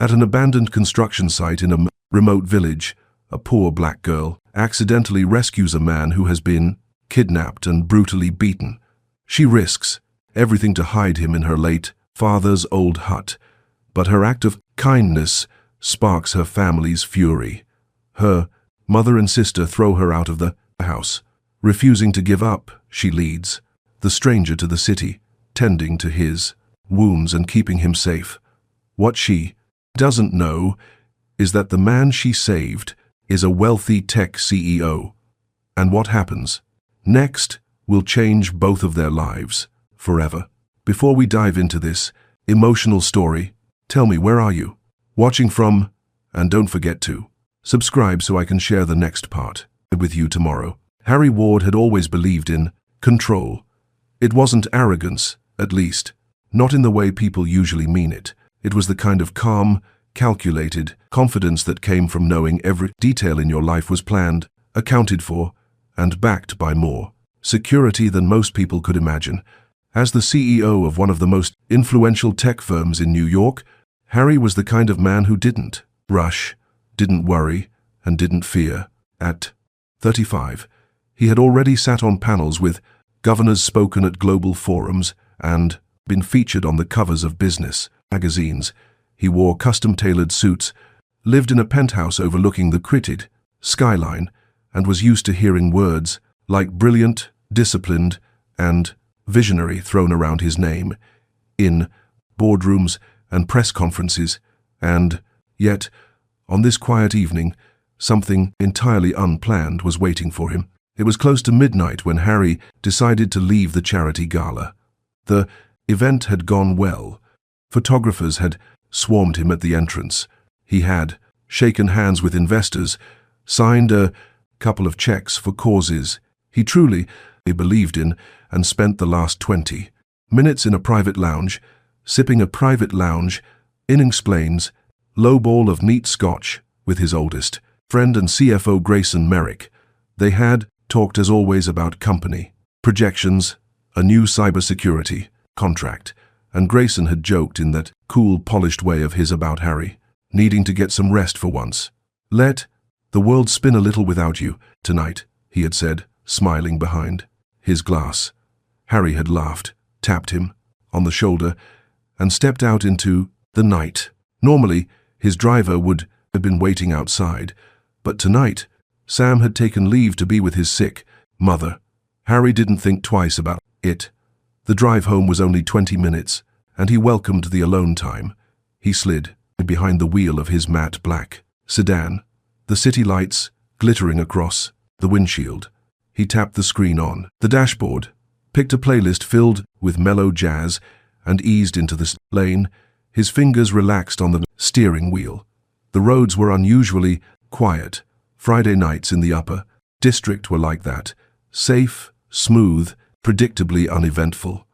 At an abandoned construction site in a remote village, a poor black girl accidentally rescues a man who has been kidnapped and brutally beaten. She risks everything to hide him in her late father's old hut, but her act of kindness sparks her family's fury. Her mother and sister throw her out of the house. Refusing to give up, she leads the stranger to the city, tending to his wounds and keeping him safe. What she doesn't know is that the man she saved is a wealthy tech CEO. And what happens next will change both of their lives forever. Before we dive into this emotional story, tell me, where are you watching from? And don't forget to subscribe so I can share the next part with you tomorrow. Harry Ward had always believed in control. It wasn't arrogance, at least, not in the way people usually mean it. It was the kind of calm, calculated confidence that came from knowing every detail in your life was planned, accounted for, and backed by more security than most people could imagine. As the CEO of one of the most influential tech firms in New York, Harry was the kind of man who didn't rush, didn't worry, and didn't fear. At 35, he had already sat on panels with governors, spoken at global forums, and been featured on the covers of business magazines. He wore custom-tailored suits, lived in a penthouse overlooking the created skyline, and was used to hearing words like brilliant, disciplined, and visionary thrown around his name in boardrooms and press conferences. And yet, on this quiet evening, something entirely unplanned was waiting for him. It was close to midnight when Harry decided to leave the charity gala. The event had gone well. Photographers had swarmed him at the entrance. He had shaken hands with investors, signed a couple of checks for causes he truly believed in, and spent the last 20 minutes in a private lounge, sipping a private lounge inexplains lowball of neat scotch with his oldest friend and CFO Grayson Merrick. They had talked as always about company projections, a new cybersecurity contract, and Grayson had joked in that cool, polished way of his about Harry needing to get some rest for once. "Let the world spin a little without you tonight," he had said, smiling behind his glass. Harry had laughed, tapped him on the shoulder, and stepped out into the night. Normally, his driver would have been waiting outside, but tonight, Sam had taken leave to be with his sick mother. Harry didn't think twice about it. The drive home was only 20 minutes, and he welcomed the alone time. He slid behind the wheel of his matte black sedan, the city lights glittering across the windshield. He tapped the screen on the dashboard, picked a playlist filled with mellow jazz, and eased into the lane. His fingers relaxed on the steering wheel. The roads were unusually quiet. Friday nights in the Upper District were like that, safe, smooth, predictably uneventful.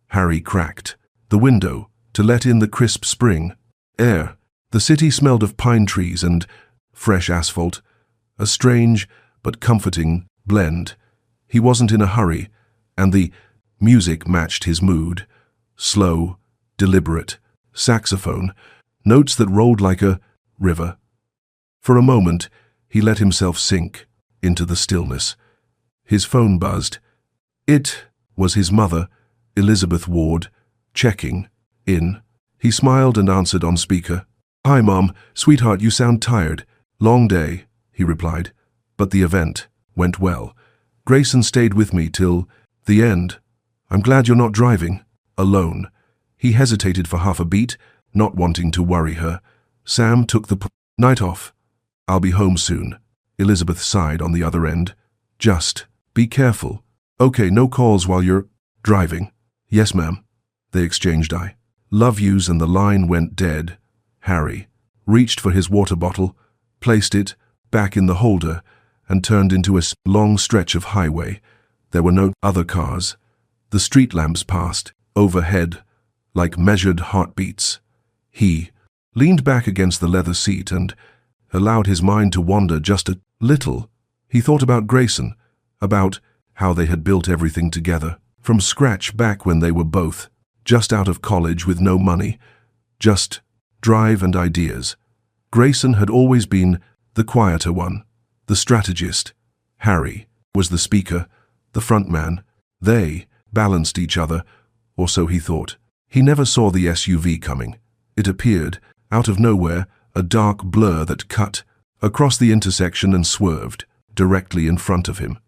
Harry cracked the window to let in the crisp spring air. The city smelled of pine trees and fresh asphalt, a strange but comforting blend. He wasn't in a hurry, and the music matched his mood. Slow, deliberate, saxophone, notes that rolled like a river. For a moment, he let himself sink into the stillness. His phone buzzed. It was his mother, Elizabeth Ward, checking in. He smiled and answered on speaker. "Hi, Mom. Sweetheart, you sound tired." "Long day," he replied, "but the event went well. Grayson stayed with me till the end. I'm glad you're not driving alone." He hesitated for half a beat, not wanting to worry her. "Sam took the night off. I'll be home soon." Elizabeth sighed on the other end. "Just be careful." "Okay, no calls while you're driving." "Yes, ma'am." They exchanged I love yous and the line went dead. Harry reached for his water bottle, placed it back in the holder, and turned into a long stretch of highway. There were no other cars. The street lamps passed overhead like measured heartbeats. He leaned back against the leather seat and allowed his mind to wander just a little. He thought about Grayson, about how they had built everything together, from scratch back when they were both just out of college with no money, just drive and ideas. Grayson had always been the quieter one, the strategist. Harry was the speaker, the front man. They balanced each other, or so he thought. He never saw the SUV coming. It appeared, out of nowhere, a dark blur that cut across the intersection and swerved directly in front of him.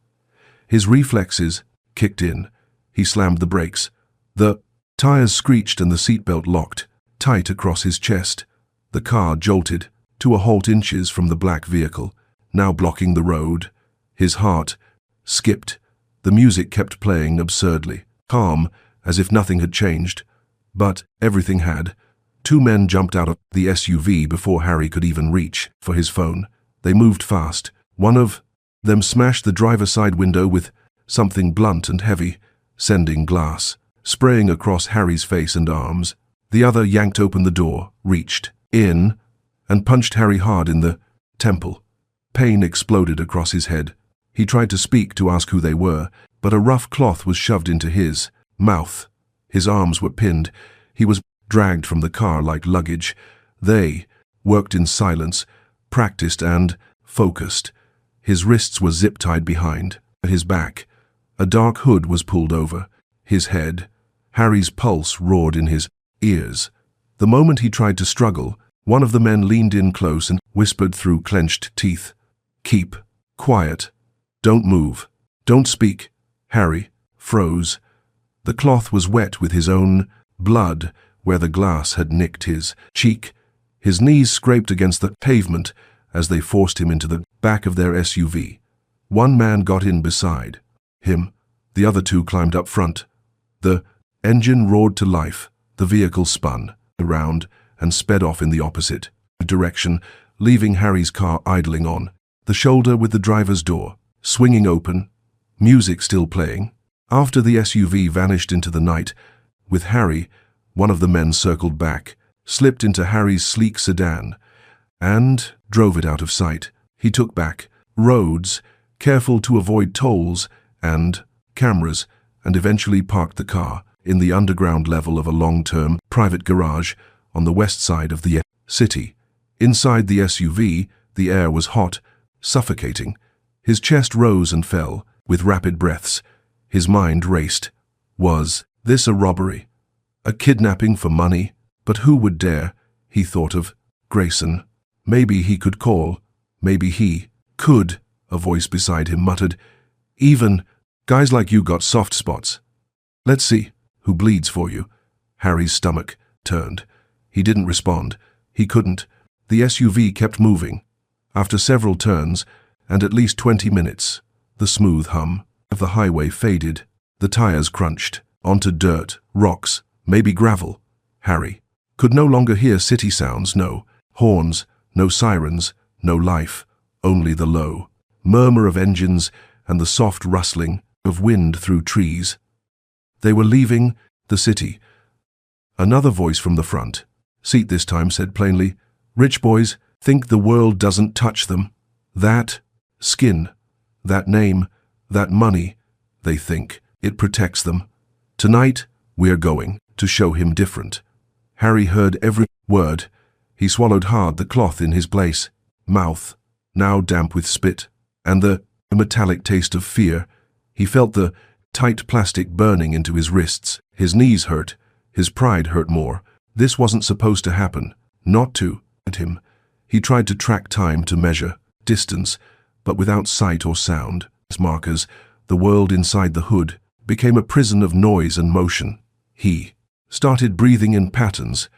His reflexes kicked in. He slammed the brakes. The tires screeched and the seatbelt locked tight across his chest. The car jolted to a halt inches from the black vehicle, now blocking the road. His heart skipped. The music kept playing absurdly, calm, as if nothing had changed. But everything had. Two men jumped out of the SUV before Harry could even reach for his phone. They moved fast. One of them smashed the driver's side window with something blunt and heavy, sending glass spraying across Harry's face and arms. The other yanked open the door, reached in, and punched Harry hard in the temple. Pain exploded across his head. He tried to speak to ask who they were, but a rough cloth was shoved into his mouth. His arms were pinned. He was dragged from the car like luggage. They worked in silence, practiced and focused. His wrists were zip-tied behind. At his back, a dark hood was pulled over his head. Harry's pulse roared in his ears. The moment he tried to struggle, one of the men leaned in close and whispered through clenched teeth, "Keep quiet. Don't move. Don't speak." Harry froze. The cloth was wet with his own blood where the glass had nicked his cheek. His knees scraped against the pavement as they forced him into the back of their SUV. One man got in beside him. The other two climbed up front. The engine roared to life. The vehicle spun around and sped off in the opposite direction, leaving Harry's car idling on the shoulder with the driver's door swinging open, music still playing. After the SUV vanished into the night, with Harry, one of the men circled back, slipped into Harry's sleek sedan, and drove it out of sight. He took back roads, careful to avoid tolls and cameras, and eventually parked the car in the underground level of a long-term private garage on the west side of the city. Inside the SUV, the air was hot, suffocating. His chest rose and fell with rapid breaths. His mind raced. Was this a robbery? A kidnapping for money? But who would dare? He thought of Grayson. Maybe he could call. Maybe he could, a voice beside him muttered. Even guys like you got soft spots. Let's see who bleeds for you. Harry's stomach turned. He didn't respond. He couldn't. The SUV kept moving. After several turns, and at least 20 minutes, the smooth hum of the highway faded. The tires crunched onto dirt, rocks, maybe gravel. Harry could no longer hear city sounds, no horns, no sirens, no life, only the low murmur of engines and the soft rustling of wind through trees. They were leaving the city. Another voice from the front seat this time said plainly, "Rich boys think the world doesn't touch them. That skin, that name, that money, they think it protects them. Tonight, we're going to show him different." Harry heard every word. He swallowed hard, the cloth in his place, mouth now damp with spit, and the metallic taste of fear. He felt the tight plastic burning into his wrists. His knees hurt. His pride hurt more. This wasn't supposed to happen. Not to at him. He tried to track time, to measure distance, but without sight or sound. As markers, the world inside the hood became a prison of noise and motion. He started breathing in patterns,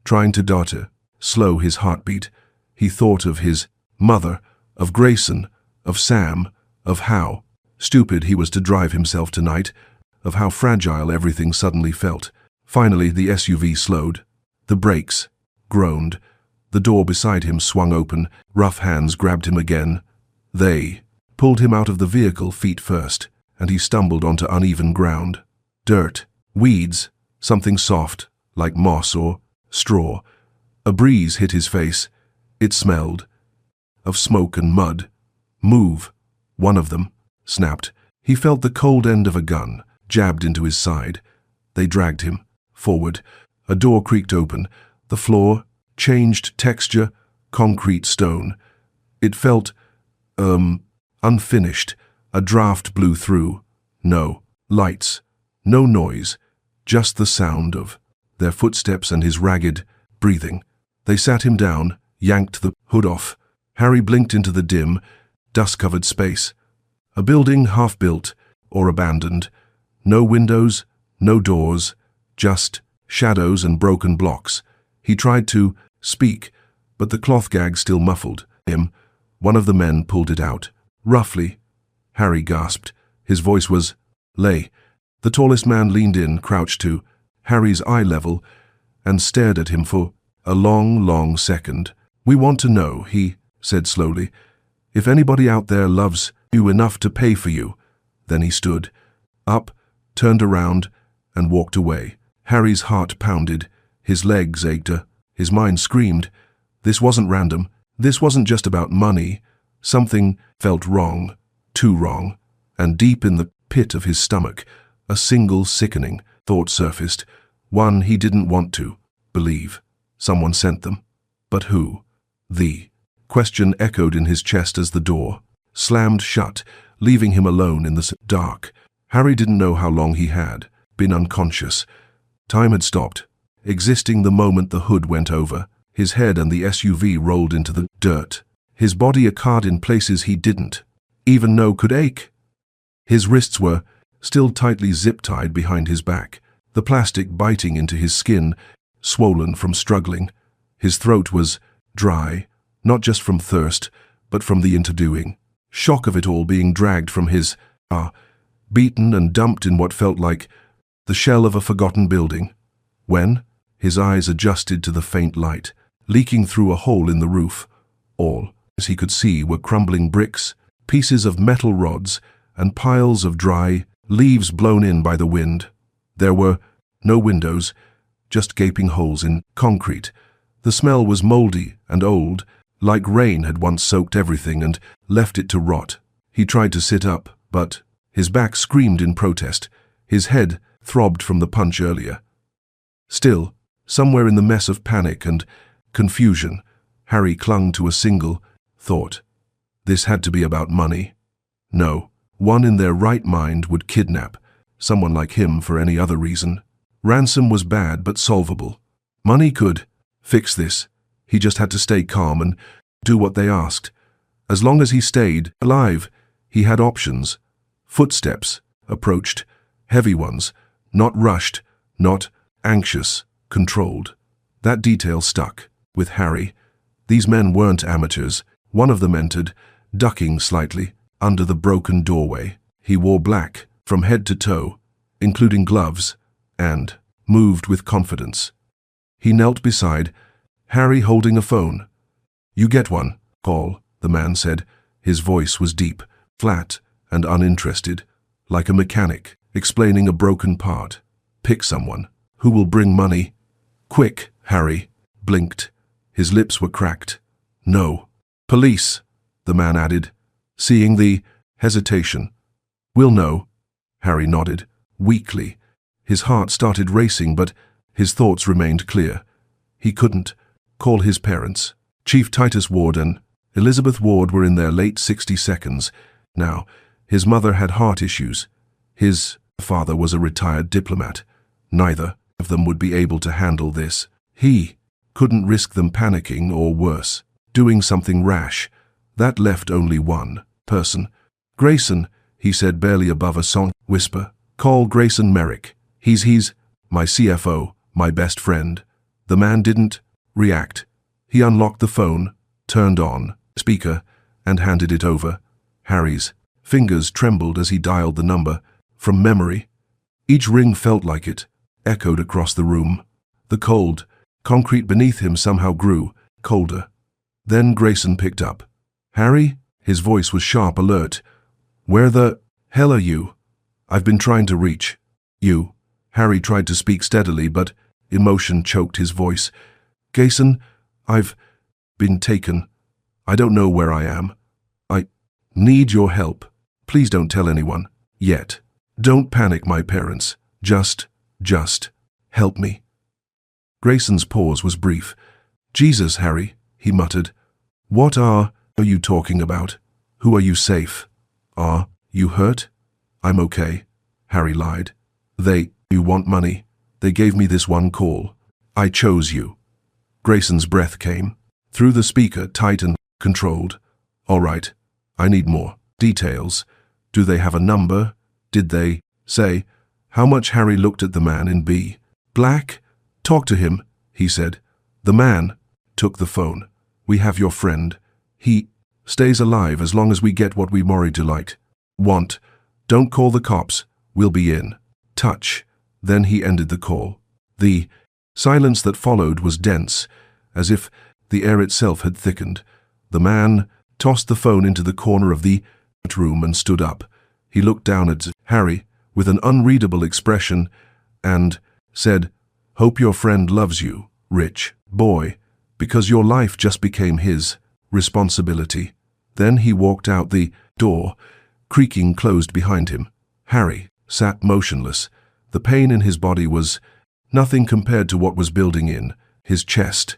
trying to daughter, slow his heartbeat. He thought of his mother, of Grayson, of Sam, of how stupid he was to drive himself tonight, of how fragile everything suddenly felt. Finally, the SUV slowed. The brakes groaned. The door beside him swung open. Rough hands grabbed him again. They pulled him out of the vehicle feet first, and he stumbled onto uneven ground. Dirt, weeds, something soft, like moss or straw. A breeze hit his face. It smelled of smoke and mud. "Move," one of them snapped. He felt the cold end of a gun jabbed into his side. They dragged him forward. A door creaked open. The floor changed texture, concrete stone. It felt, unfinished. A draft blew through. No lights, no noise, just the sound of their footsteps and his ragged breathing. They sat him down, yanked the hood off. Harry blinked into the dim, dust-covered space. A building half-built or abandoned. No windows, no doors, just shadows and broken blocks. He tried to speak, but the cloth gag still muffled him. One of the men pulled it out. Roughly. Harry gasped. His voice was lay. The tallest man leaned in, crouched to Harry's eye level, and stared at him for a long, long second. "We want to know," he said slowly, "if anybody out there loves you enough to pay for you." Then he stood up, turned around, and walked away. Harry's heart pounded, his legs ached, his mind screamed. This wasn't random. This wasn't just about money. Something felt wrong, too wrong, and deep in the pit of his stomach, a single sickening thought surfaced, one he didn't want to believe. Someone sent them. But who? The question echoed in his chest as the door slammed shut, leaving him alone in the dark. Harry didn't know how long he had been unconscious. Time had stopped, existing the moment the hood went over. His head and the SUV rolled into the dirt. His body ached in places he didn't even know could ache. His wrists were still tightly zip-tied behind his back, the plastic biting into his skin, swollen from struggling. His throat was dry, not just from thirst, but from the interdoing shock of it all, being dragged from his beaten and dumped in what felt like the shell of a forgotten building. When his eyes adjusted to the faint light, leaking through a hole in the roof, all as he could see were crumbling bricks, pieces of metal rods, and piles of dry leaves blown in by the wind. There were no windows, just gaping holes in concrete. The smell was moldy and old, like rain had once soaked everything and left it to rot. He tried to sit up, but his back screamed in protest. His head throbbed from the punch earlier. Still, somewhere in the mess of panic and confusion, Harry clung to a single thought. This had to be about money. No one in their right mind would kidnap someone like him for any other reason. Ransom was bad but solvable. Money could fix this. He just had to stay calm and do what they asked. As long as he stayed alive, he had options. Footsteps approached, heavy ones, not rushed, not anxious, controlled. That detail stuck with Harry. These men weren't amateurs. One of them entered, ducking slightly under the broken doorway. He wore black from head to toe, including gloves, and moved with confidence. He knelt beside Harry, holding a phone. "You get one, call," the man said. His voice was deep, flat, and uninterested, like a mechanic explaining a broken part. "Pick someone who will bring money. Quick." Harry blinked. His lips were cracked. "No." "Police," the man added, seeing the hesitation. "We'll know." Harry nodded, weakly. His heart started racing, but his thoughts remained clear. He couldn't call his parents. Chief Titus Ward and Elizabeth Ward were in their late 60s now. His mother had heart issues. His father was a retired diplomat. Neither of them would be able to handle this. He couldn't risk them panicking or, worse, doing something rash. That left only one person. "Grayson," he said, barely above a song whisper. "Call Grayson Merrick. He's my CFO, my best friend." The man didn't react. He unlocked the phone, turned on speaker, and handed it over. Harry's fingers trembled as he dialed the number from memory. Each ring felt like it echoed across the room. The cold concrete beneath him somehow grew colder. Then Grayson picked up. "Harry?" His voice was sharp, alert. "Where the hell are you? I've been trying to reach you." Harry tried to speak steadily, but emotion choked his voice. "Grayson, I've been taken. I don't know where I am. I need your help. Please don't tell anyone. Yet. Don't panic, my parents. Just help me." Grayson's pause was brief. Jesus, Harry, he muttered. What are you talking about? Who are you safe? Are you hurt? I'm okay, Harry lied. You want money? They gave me this one call. I chose you. Grayson's breath came. Through the speaker, tight and controlled. All right, I need more details. Do they have a number? Did they say? How much? Harry looked at the man in B. Black? Talk to him, he said. The man took the phone. We have your friend. He stays alive as long as we get what we worried to want. Don't call the cops. We'll be in touch. Then he ended the call. The silence that followed was dense, as if the air itself had thickened. The man tossed the phone into the corner of the room and stood up. He looked down at Harry with an unreadable expression and said, Hope your friend loves you, rich boy, because your life just became his responsibility. Then he walked out, the door creaking closed behind him. Harry sat motionless. The pain in his body was nothing compared to what was building in his chest.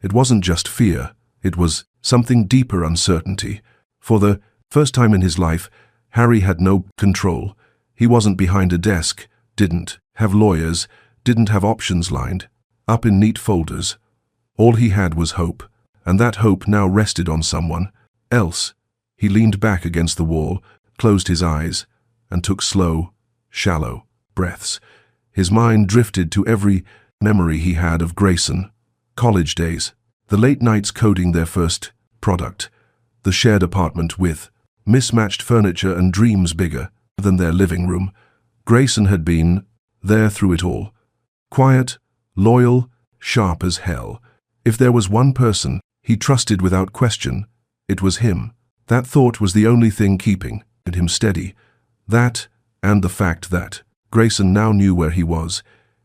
It wasn't just fear, it was something deeper, uncertainty. For the first time in his life, Harry had no control. He wasn't behind a desk, didn't have lawyers, didn't have options lined up in neat folders. All he had was hope, and that hope now rested on someone else. He leaned back against the wall, closed his eyes, and took slow, shallow breaths. His mind drifted to every memory he had of Grayson. College days, the late nights coding their first product, the shared apartment with mismatched furniture and dreams bigger than their living room. Grayson had been there through it all. Quiet, loyal, sharp as hell. If there was one person he trusted without question, it was him. That thought was the only thing keeping him steady. That, and the fact that Grayson now knew where he was.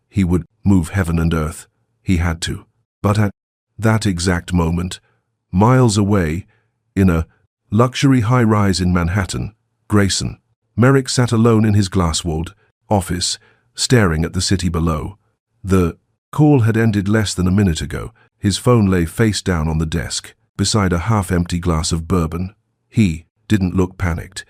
He would move heaven and earth. He had to. But at that exact moment, miles away, in a luxury high-rise in Manhattan, Grayson Merrick sat alone in his glass-walled office, staring at the city below. The call had ended less than a minute ago. His phone lay face down on the desk, beside a half-empty glass of bourbon. He didn't look panicked.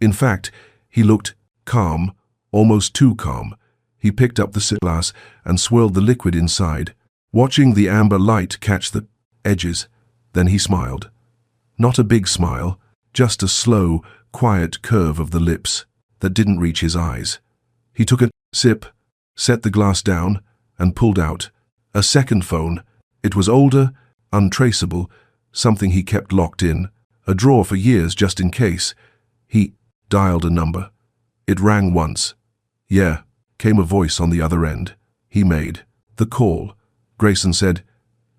In fact, he looked calm, almost too calm. He picked up the glass and swirled the liquid inside, watching the amber light catch the edges. Then he smiled. Not a big smile, just a slow, quiet curve of the lips that didn't reach his eyes. He took a sip, set the glass down, and pulled out a second phone. It was older, untraceable, something he kept locked in a drawer for years just in case. He dialed a number. It rang once. Yeah, came a voice on the other end. He made the call. Grayson said,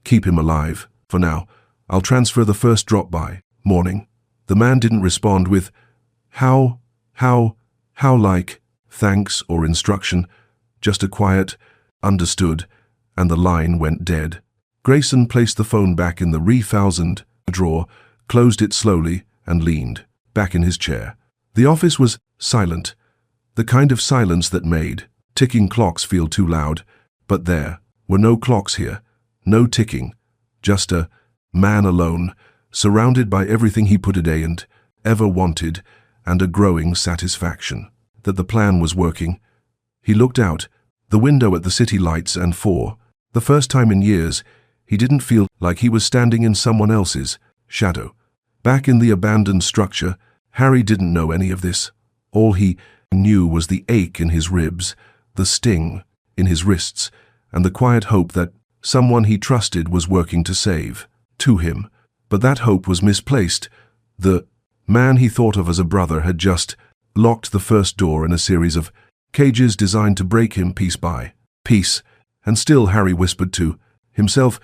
Keep him alive, for now. I'll transfer the first drop by morning. The man didn't respond with, how like, thanks or instruction, just a quiet, understood, and the line went dead. Grayson placed the phone back in the re-thousand drawer, closed it slowly, and leaned back in his chair. The office was silent, the kind of silence that made ticking clocks feel too loud, but there were no clocks here, no ticking, just a man alone, surrounded by everything he put a day and ever wanted, and a growing satisfaction that the plan was working. He looked out the window at the city lights, and for the first time in years, he didn't feel like he was standing in someone else's shadow. Back in the abandoned structure, Harry didn't know any of this. All he knew was the ache in his ribs, the sting in his wrists, and the quiet hope that someone he trusted was working to save to him. But that hope was misplaced. The man he thought of as a brother had just locked the first door in a series of cages designed to break him piece by piece. And still Harry whispered to himself,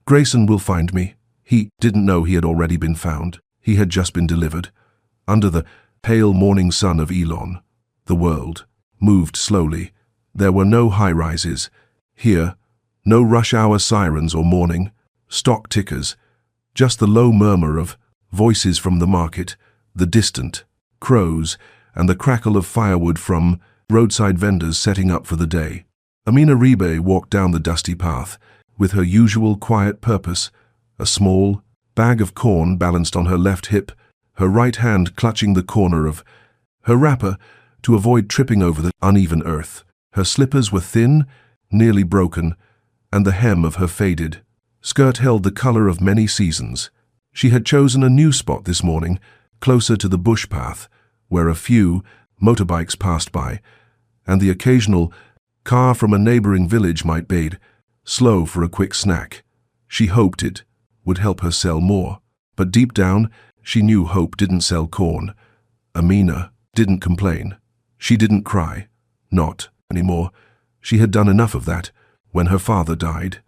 Grayson will find me. He didn't know he had already been found. He had just been delivered. Under the pale morning sun of Elon, the world moved slowly. There were no high-rises here, no rush-hour sirens or morning stock tickers, just the low murmur of voices from the market, the distant crows, and the crackle of firewood from roadside vendors setting up for the day. Amina Ribe walked down the dusty path with her usual quiet purpose, a small bag of corn balanced on her left hip, her right hand clutching the corner of her wrapper to avoid tripping over the uneven earth. Her slippers were thin, nearly broken, and the hem of her faded skirt held the color of many seasons. She had chosen a new spot this morning, closer to the bush path, where a few motorbikes passed by, and the occasional car from a neighboring village might bade slow for a quick snack. She hoped it would help her sell more, but deep down, she knew hope didn't sell corn. Amina didn't complain. She didn't cry. Not anymore. She had done enough of that when her father died.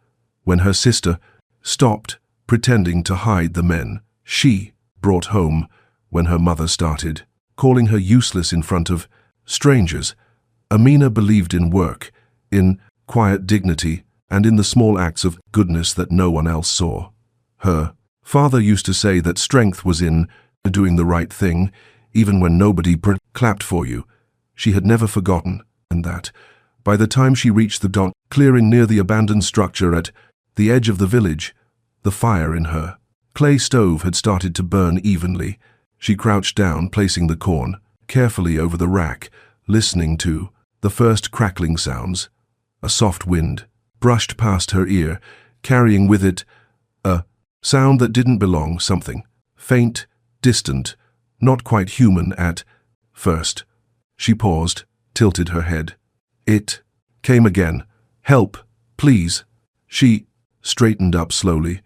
When her sister stopped pretending to hide the men she brought home, when her mother started calling her useless in front of strangers. Amina believed in work, in quiet dignity, and in the small acts of goodness that no one else saw. Her father used to say that strength was in doing the right thing, even when nobody clapped for you. She had never forgotten, and that, by the time she reached the clearing near the abandoned structure at the edge of the village, the fire in her clay stove had started to burn evenly. She crouched down, placing the corn carefully over the rack, listening to the first crackling sounds. A soft wind brushed past her ear, carrying with it a sound that didn't belong, something faint, distant, not quite human at first. She paused, tilted her head. It came again. Help, please. She straightened up slowly.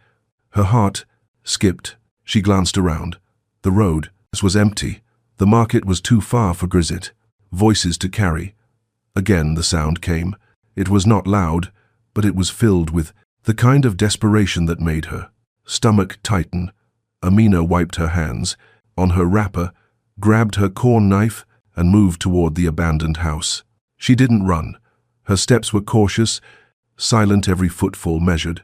Her heart skipped. She glanced around. The road was empty. The market was too far for Grizit. Voices to carry. Again the sound came. It was not loud, but it was filled with the kind of desperation that made her stomach tighten. Amina wiped her hands on her wrapper, grabbed her corn knife, and moved toward the abandoned house. She didn't run. Her steps were cautious, silent, every footfall measured.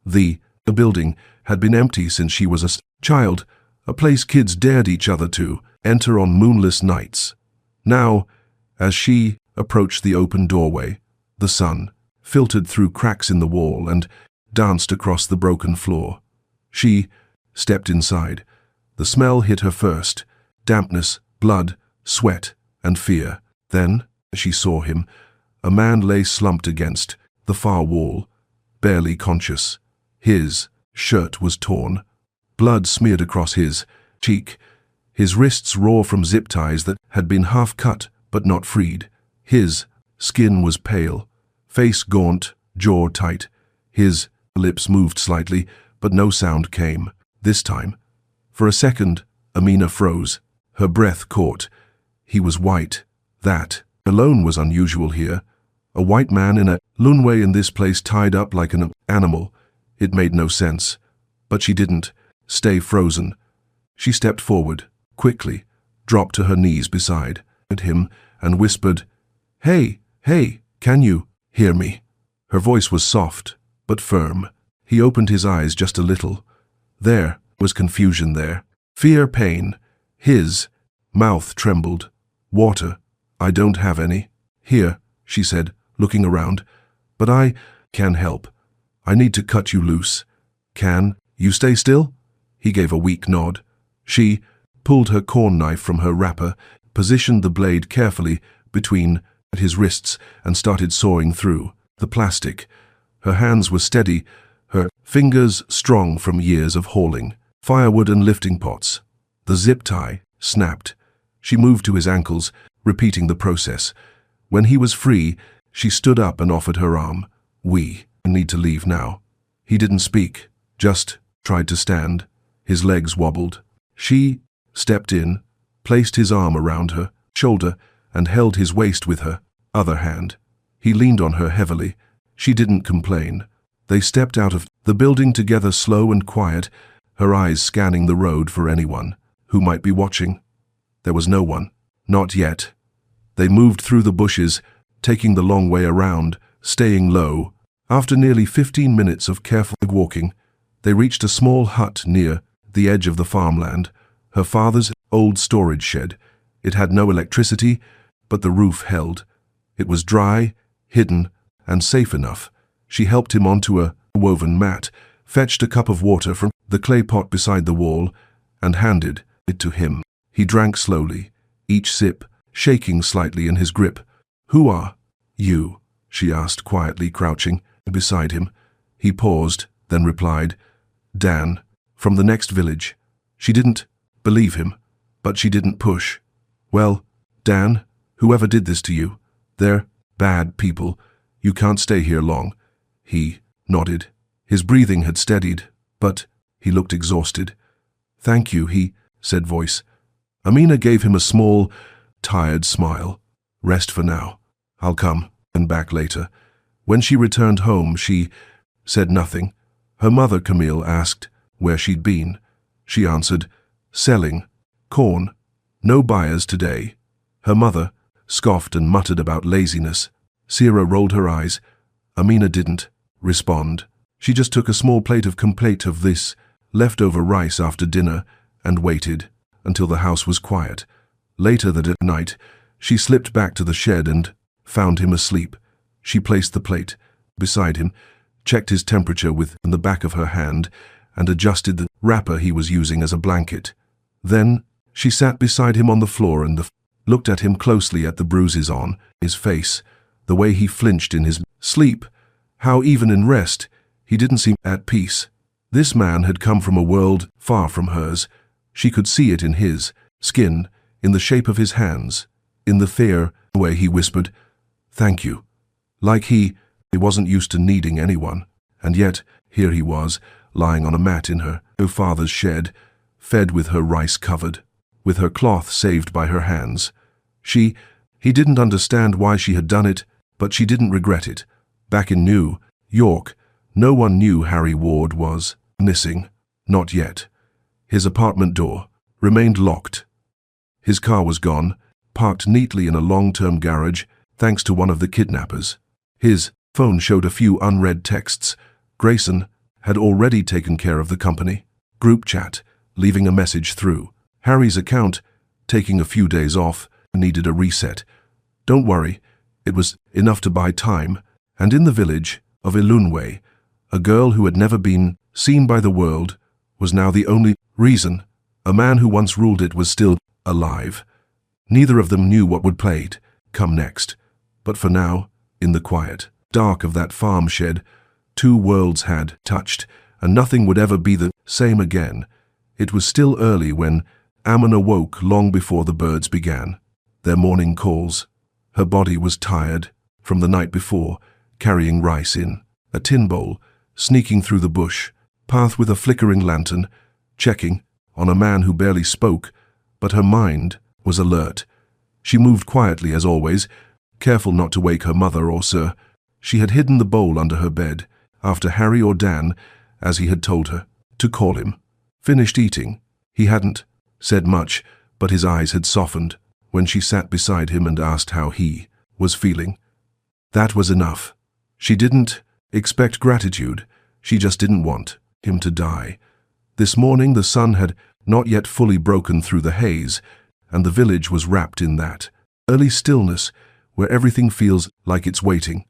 The building had been empty since she was a child, a place kids dared each other to enter on moonless nights. Now, as she approached the open doorway, the sun filtered through cracks in the wall and danced across the broken floor. She stepped inside. The smell hit her first: dampness, blood, sweat, and fear. Then, as she saw him, a man lay slumped against the far wall, barely conscious. His shirt was torn. Blood smeared across his cheek, his wrists raw from zip ties that had been half cut but not freed. His skin was pale, face gaunt, jaw tight. His lips moved slightly, but no sound came. This time, for a second, Amina froze. Her breath caught. He was white. That alone was unusual here. A white man in a lunway in this place, tied up like an animal. It made no sense. But she didn't stay frozen. She stepped forward, quickly, dropped to her knees beside him, and whispered, "Hey, hey, can you hear me?" Her voice was soft, but firm. He opened his eyes just a little. There was confusion there. Fear, pain. His mouth trembled. "Water. I don't have any." "Here," she said, looking around. "But I can help. I need to cut you loose." "Can you stay still?" He gave a weak nod. She pulled her corn knife from her wrapper, positioned the blade carefully between his wrists, and started sawing through the plastic. Her hands were steady, her fingers strong from years of hauling firewood and lifting pots. The zip tie snapped. She moved to his ankles, repeating the process. When he was free, she stood up and offered her arm. "We need to leave now." He didn't speak, just tried to stand. His legs wobbled. She stepped in, placed his arm around her shoulder, and held his waist with her other hand. He leaned on her heavily. She didn't complain. They stepped out of the building together, slow and quiet, her eyes scanning the road for anyone who might be watching. There was no one. Not yet. They moved through the bushes, taking the long way around, staying low. After nearly 15 minutes of careful walking, they reached a small hut near the edge of the farmland, her father's old storage shed. It had no electricity, but the roof held. It was dry, hidden, and safe enough. She helped him onto a woven mat, fetched a cup of water from the clay pot beside the wall, and handed it to him. He drank slowly, each sip shaking slightly in his grip. "Who are you?" she asked quietly, crouching beside him. He paused, then replied, "Dan, from the next village." She didn't believe him, but she didn't push. "Well, Dan, whoever did this to you, they're bad people. You can't stay here long." He nodded. His breathing had steadied, but he looked exhausted. "Thank you," he said, voice. Amina gave him a small, tired smile. "Rest for now. I'll come and back later." When she returned home, she said nothing. Her mother, Camille, asked where she'd been. She answered, "Selling corn. No buyers today." Her mother scoffed and muttered about laziness. Sierra rolled her eyes. Amina didn't respond. She just took a small plate of this leftover rice after dinner and waited until the house was quiet. Later that night, she slipped back to the shed and found him asleep. She placed the plate beside him, checked his temperature with the back of her hand, and adjusted the wrapper he was using as a blanket. Then she sat beside him on the floor and looked at him closely, at the bruises on his face, the way he flinched in his sleep, how even in rest he didn't seem at peace. This man had come from a world far from hers. She could see it in his skin, in the shape of his hands, in the fair way he whispered, "Thank you." Like he wasn't used to needing anyone, and yet here he was, lying on a mat in her father's shed, fed with her rice covered, with her cloth saved by her hands. He didn't understand why she had done it, but she didn't regret it. Back in New York, no one knew Harry Ward was missing. Not yet. His apartment door remained locked. His car was gone, parked neatly in a long-term garage, thanks to one of the kidnappers. His phone showed a few unread texts. Grayson had already taken care of the company group chat, leaving a message through. Harry's account, taking a few days off, needed a reset. Don't worry, it was enough to buy time. And in the village of Ilunwe, a girl who had never been seen by the world was now the only reason a man who once ruled it was still alive. Neither of them knew what would come next. But for now, in the quiet dark of that farm shed, two worlds had touched, and nothing would ever be the same again. It was still early when Ammon awoke, long before the birds began their morning calls. Her body was tired from the night before, carrying rice in a tin bowl, sneaking through the bush path with a flickering lantern, checking on a man who barely spoke, but her mind was alert. She moved quietly as always, careful not to wake her mother or Sir. She had hidden the bowl under her bed, after Harry or Dan, as he had told her, to call him. Finished eating. He hadn't said much, but his eyes had softened when she sat beside him and asked how he was feeling. That was enough. She didn't expect gratitude. She just didn't want him to die. This morning the sun had not yet fully broken through the haze, and the village was wrapped in that early stillness where everything feels like it's waiting.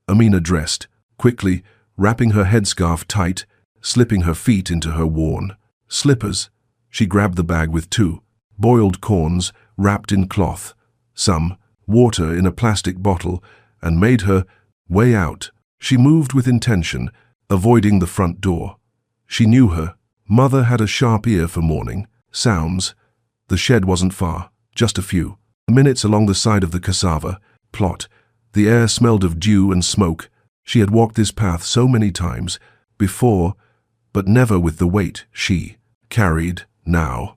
Amina dressed, quickly, wrapping her headscarf tight, slipping her feet into her worn slippers. She grabbed the bag with 2 boiled corns wrapped in cloth, some water in a plastic bottle, and made her way out. She moved with intention, avoiding the front door. She knew her mother had a sharp ear for morning sounds. The shed wasn't far, just a few minutes along the side of the cassava plot. The air smelled of dew and smoke. She had walked this path so many times before, but never with the weight she carried now.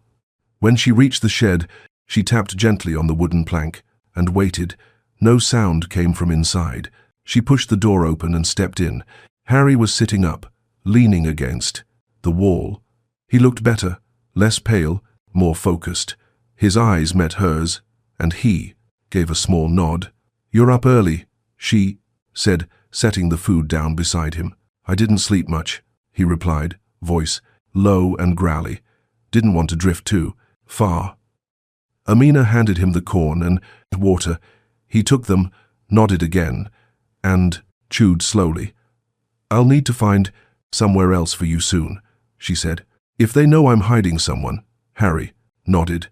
When she reached the shed, she tapped gently on the wooden plank and waited. No sound came from inside. She pushed the door open and stepped in. Harry was sitting up, leaning against the wall. He looked better, less pale, more focused. His eyes met hers, and he gave a small nod. "You're up early," she said, setting the food down beside him. "I didn't sleep much," he replied, voice low and growly. "Didn't want to drift too far." Amina handed him the corn and water. He took them, nodded again, and chewed slowly. "I'll need to find somewhere else for you soon, she said. If they know I'm hiding someone, Harry nodded.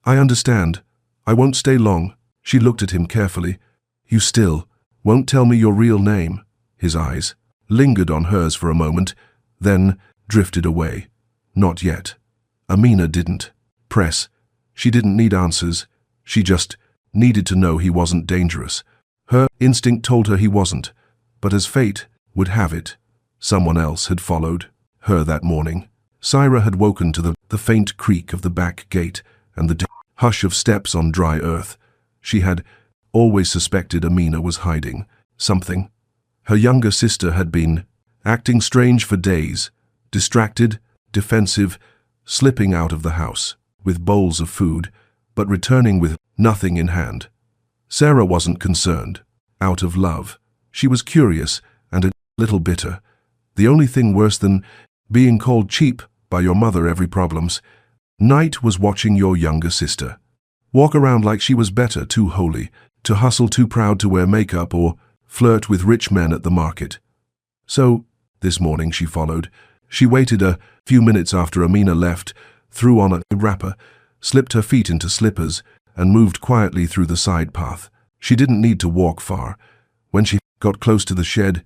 I understand. I won't stay long. She looked at him carefully. You still won't tell me your real name? His eyes lingered on hers for a moment, then drifted away. Not yet. Amina didn't press. She didn't need answers. She just needed to know he wasn't dangerous. Her instinct told her he wasn't, but as fate would have it, someone else had followed her that morning. Syra had woken to the faint creak of the back gate and the hush of steps on dry earth. She had always suspected Amina was hiding something. Her younger sister had been acting strange for days, distracted, defensive, slipping out of the house with bowls of food, but returning with nothing in hand. Sarah wasn't concerned. Out of love. She was curious and a little bitter. The only thing worse than being called cheap by your mother every problems night was watching your younger sister walk around like she was better, too holy, to hustle, too proud to wear makeup or flirt with rich men at the market. So, this morning she followed. She waited a few minutes after Amina left, threw on a wrapper, slipped her feet into slippers, and moved quietly through the side path. She didn't need to walk far. When she got close to the shed,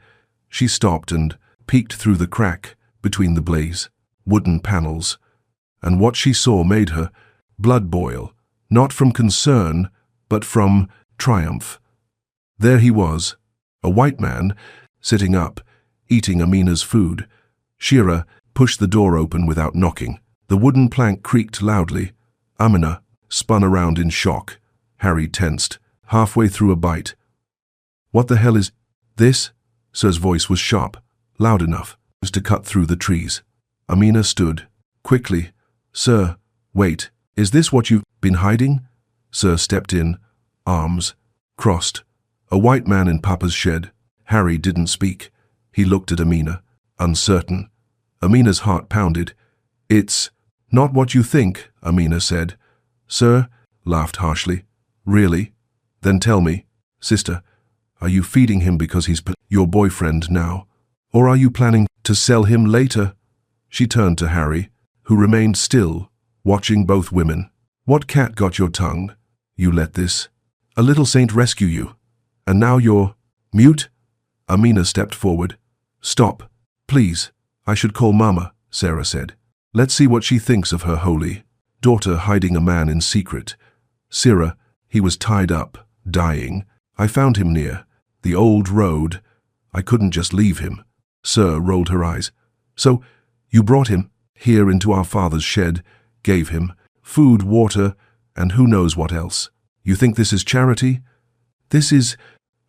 she stopped and peeked through the crack between the blaze wooden panels, and what she saw made her blood boil, not from concern, but from triumph. There he was, a white man, sitting up, eating Amina's food. Shira pushed the door open without knocking. The wooden plank creaked loudly. Amina spun around in shock. Harry tensed, halfway through a bite. What the hell is this? Sir's voice was sharp, loud enough to cut through the trees. Amina stood, quickly. Sir, wait, is this what you've been hiding? Sir stepped in, arms crossed. A white man in Papa's shed. Harry didn't speak. He looked at Amina, uncertain. Amina's heart pounded. It's not what you think, Amina said. Sir laughed harshly. Really? Then tell me, sister, are you feeding him because he's your boyfriend now? Or are you planning to sell him later? She turned to Harry, who remained still, watching both women. What cat got your tongue? You let this a little saint rescue you, and now you're mute? Amina stepped forward. Stop, please. I should call Mama, Sarah said. Let's see what she thinks of her holy daughter hiding a man in secret. Sarah, he was tied up, dying. I found him near the old road. I couldn't just leave him. Sir rolled her eyes. So, you brought him here into our father's shed, gave him food, water, and who knows what else. You think this is charity? This is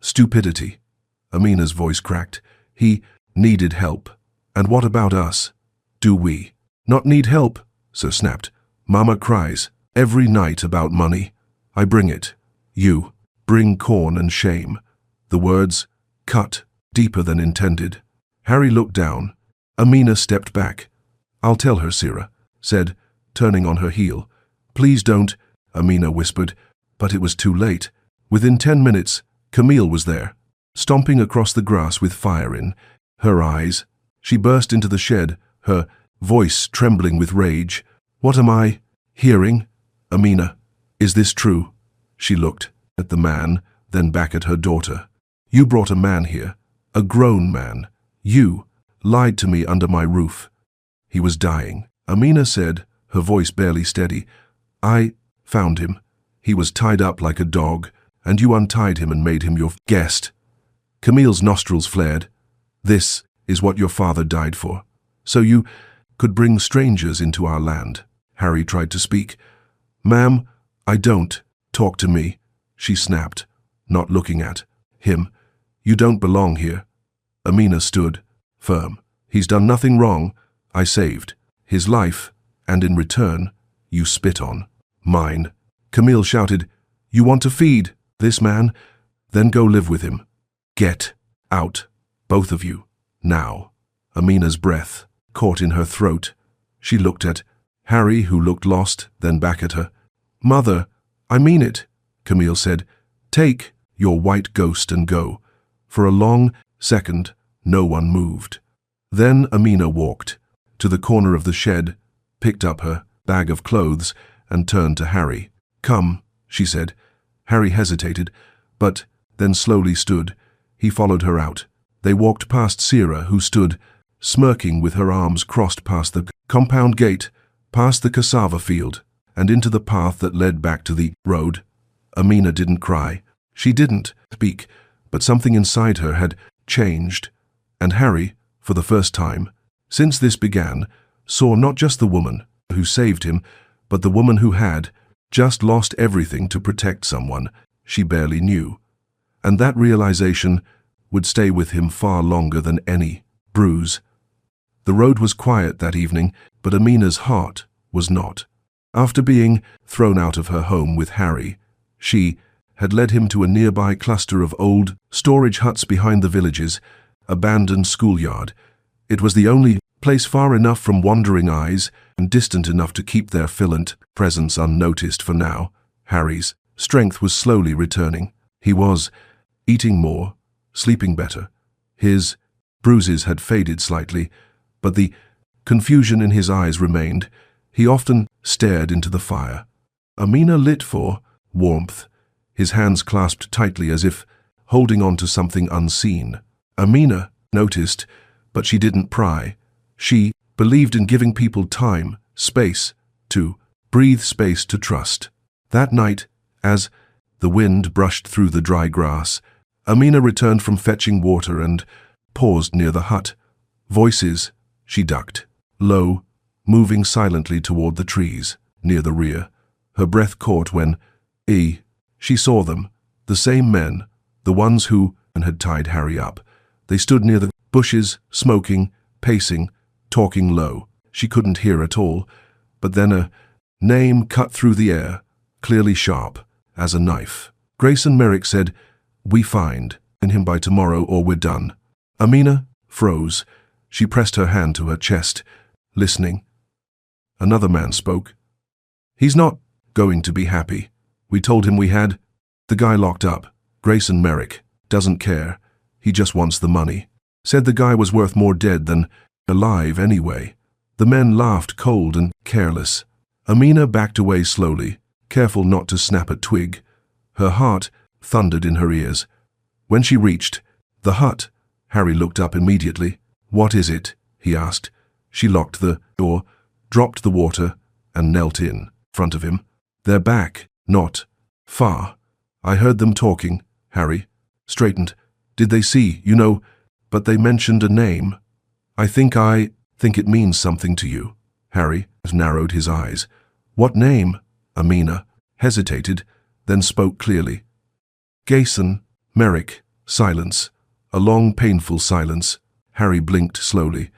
stupidity. Amina's voice cracked. He needed help. And what about us? Do we not need help? Sir snapped. Mama cries every night about money. I bring it. You bring corn and shame. The words cut deeper than intended. Harry looked down. Amina stepped back. I'll tell her, Sira said, turning on her heel. Please don't, Amina whispered, but it was too late. Within 10 minutes, Camille was there, stomping across the grass with fire in her eyes. She burst into the shed, her voice trembling with rage. What am I hearing? Amina, is this true? She looked at the man, then back at her daughter. You brought a man here, a grown man. You lied to me under my roof. He was dying. Amina said, her voice barely steady. I found him. He was tied up like a dog, and you untied him and made him your guest. Camille's nostrils flared. This is what your father died for. So you could bring strangers into our land. Harry tried to speak. Ma'am, I don't. Talk to me, she snapped, not looking at him. You don't belong here. Amina stood, firm. He's done nothing wrong. I saved his life, and in return, you spit on mine. Camille shouted, You want to feed this man? Then go live with him. Get out, both of you, now. Amina's breath caught in her throat. She looked at Harry, who looked lost, then back at her. Mother, I mean it, Camille said. Take your white ghost and go. For a long second, no one moved. Then Amina walked to the corner of the shed, picked up her bag of clothes, and turned to Harry. "Come," she said. Harry hesitated, but then slowly stood. He followed her out. They walked past Sira, who stood, smirking with her arms crossed, past the compound gate, past the cassava field, and into the path that led back to the road. Amina didn't cry. She didn't speak, but something inside her had changed, and Harry, for the first time, since this began, saw not just the woman who saved him, but the woman who had just lost everything to protect someone she barely knew. And that realization would stay with him far longer than any bruise. The road was quiet that evening, but Amina's heart was not. After being thrown out of her home with Harry, she had led him to a nearby cluster of old storage huts behind the village's abandoned schoolyard. It was the only place far enough from wandering eyes and distant enough to keep their filant presence unnoticed for now. Harry's strength was slowly returning. He was eating more, sleeping better. His bruises had faded slightly, but the confusion in his eyes remained. He often stared into the fire. Amina lit for warmth, his hands clasped tightly as if holding on to something unseen. Amina noticed, but she didn't pry. She believed in giving people time, space to breathe, space to trust. That night, as the wind brushed through the dry grass, Amina returned from fetching water and paused near the hut. Voices, she ducked, low, moving silently toward the trees near the rear. Her breath caught when she saw them, the same men, the ones who had tied Harry up. They stood near the bushes, smoking, pacing, talking low. She couldn't hear at all, but then a name cut through the air, clearly sharp as a knife. Grayson Merrick said, "We find him by tomorrow or we're done." Amina froze. She pressed her hand to her chest, listening. Another man spoke. "He's not going to be happy. We told him we had the guy locked up. Grayson Merrick doesn't care. He just wants the money. Said the guy was worth more dead than alive anyway." The men laughed, cold and careless. Amina backed away slowly, careful not to snap a twig. Her heart thundered in her ears. When she reached the hut, Harry looked up immediately. "What is it?" he asked. She locked the door, dropped the water, and knelt in front of him. "They're back, not far. I heard them talking." Harry straightened. "Did they see, but they mentioned a name. I think it means something to you." Harry narrowed his eyes. "What name?" Amina hesitated, then spoke clearly. "Grayson Merrick." Silence. A long, painful silence. Harry blinked slowly.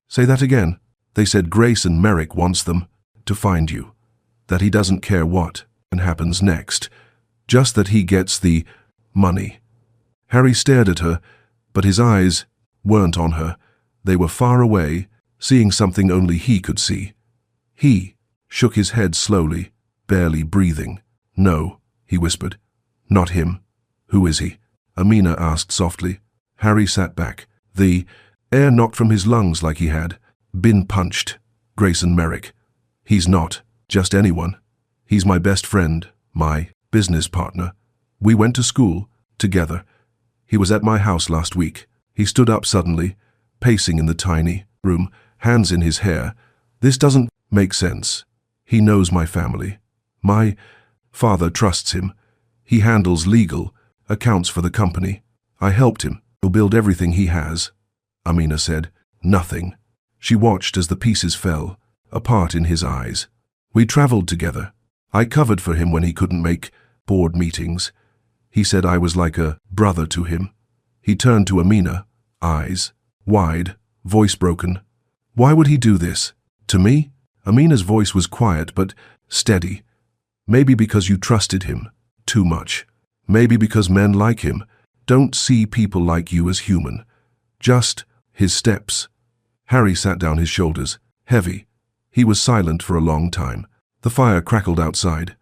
"Say that again." "They said Grayson Merrick wants them to find you. That he doesn't care what happens next. Just that he gets the money." Harry stared at her, but his eyes weren't on her. They were far away, seeing something only he could see. He shook his head slowly, barely breathing. "No," he whispered. "Not him." "Who is he?" Amina asked softly. Harry sat back. The air knocked from his lungs like he had been punched. "Grayson Merrick. He's not just anyone. He's my best friend, my business partner. We went to school together. He was at my house last week." He stood up suddenly, pacing in the tiny room, hands in his hair. "This doesn't make sense. He knows my family. My father trusts him. He handles legal, accounts for the company. I helped him. He'll build everything he has." Amina said nothing. She watched as the pieces fell apart in his eyes. "We traveled together. I covered for him when he couldn't make board meetings. He said I was like a brother to him." He turned to Amina, eyes wide, voice broken. "Why would he do this? To me?" Amina's voice was quiet but steady. "Maybe because you trusted him too much. Maybe because men like him don't see people like you as human. Just his steps." Harry sat down, his shoulders heavy. He was silent for a long time. The fire crackled outside.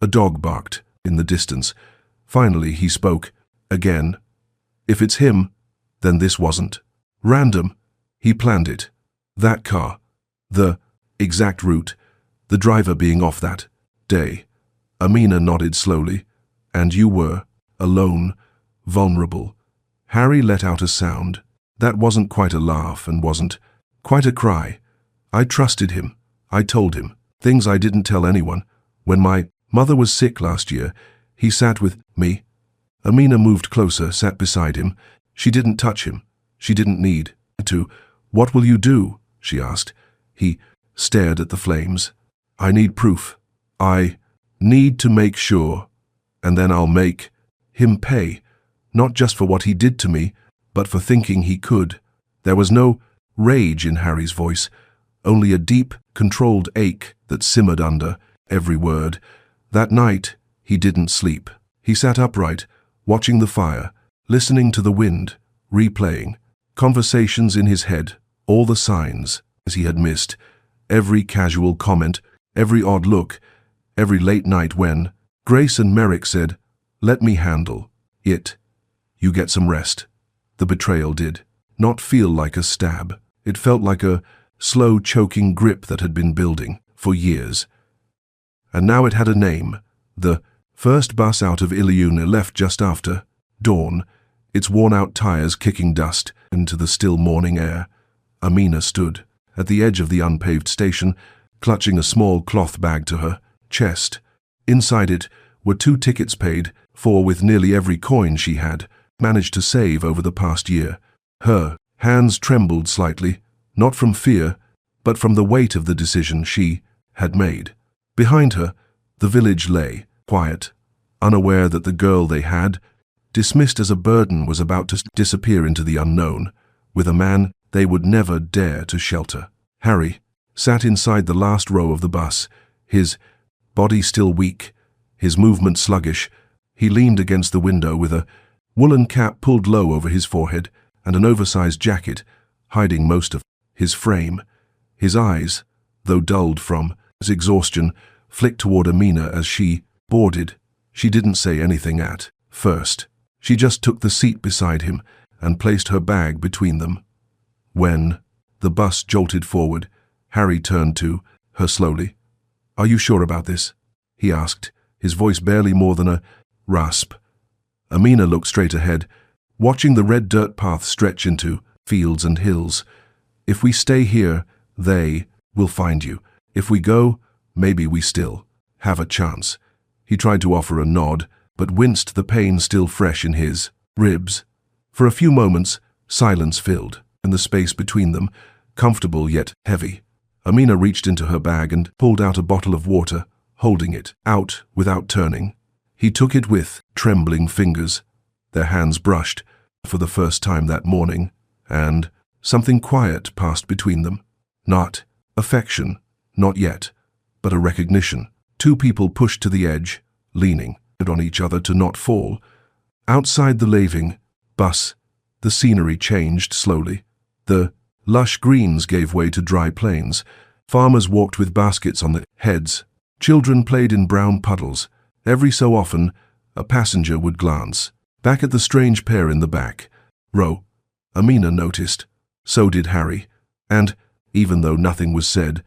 A dog barked in the distance. Finally he spoke again. "If it's him, then this wasn't random. He planned it. That car. The exact route. The driver being off that day. Amina nodded slowly. And you were alone, vulnerable. Harry let out a sound. That wasn't quite a laugh and wasn't quite a cry. I trusted him. I told him things I didn't tell anyone. When my mother was sick last year, he sat with me. Amina moved closer, sat beside him. She didn't touch him. She didn't need to. What will you do? She asked. He stared at the flames. I need proof. I need to make sure. And then I'll make him pay. Not just for what he did to me, but for thinking he could. There was no rage in Harry's voice, only a deep, controlled ache that simmered under every word. That night, he didn't sleep. He sat upright, watching the fire, listening to the wind, replaying conversations in his head, all the signs he had missed, every casual comment, every odd look, every late night when Grace and Merrick said, "Let me handle it. You get some rest." The betrayal did not feel like a stab. It felt like a slow, choking grip that had been building for years. And now it had a name. The first bus out of Billionaire left just after dawn, its worn-out tires kicking dust into the still morning air. Amina stood at the edge of the unpaved station, clutching a small cloth bag to her chest. Inside it were 2 tickets paid for with nearly every coin she had managed to save over the past year. Her hands trembled slightly, not from fear, but from the weight of the decision she had made. Behind her, the village lay, quiet, unaware that the girl they had, dismissed as a burden, was about to disappear into the unknown, with a man they would never dare to shelter. Harry sat inside the last row of the bus, his body still weak, his movement sluggish. He leaned against the window with a woolen cap pulled low over his forehead and an oversized jacket hiding most of his frame. His eyes, though dulled from his exhaustion, flicked toward Amina as she boarded. She didn't say anything at first. She just took the seat beside him and placed her bag between them. When the bus jolted forward, Harry turned to her slowly. "Are you sure about this?" he asked, his voice barely more than a rasp. Amina looked straight ahead, watching the red dirt path stretch into fields and hills. "If we stay here, they will find you. If we go, maybe we still have a chance." He tried to offer a nod, but winced, the pain still fresh in his ribs. For a few moments, silence filled, and the space between them, comfortable yet heavy. Amina reached into her bag and pulled out a bottle of water, holding it out without turning. He took it with trembling fingers. Their hands brushed for the first time that morning, and something quiet passed between them. Not affection, not yet, but a recognition. 2 people pushed to the edge, leaning on each other to not fall. Outside the laving bus, the scenery changed slowly. The lush greens gave way to dry plains. Farmers walked with baskets on their heads. Children played in brown puddles. Every so often, a passenger would glance back at the strange pair in the back row. Amina noticed. So did Harry. And, even though nothing was said,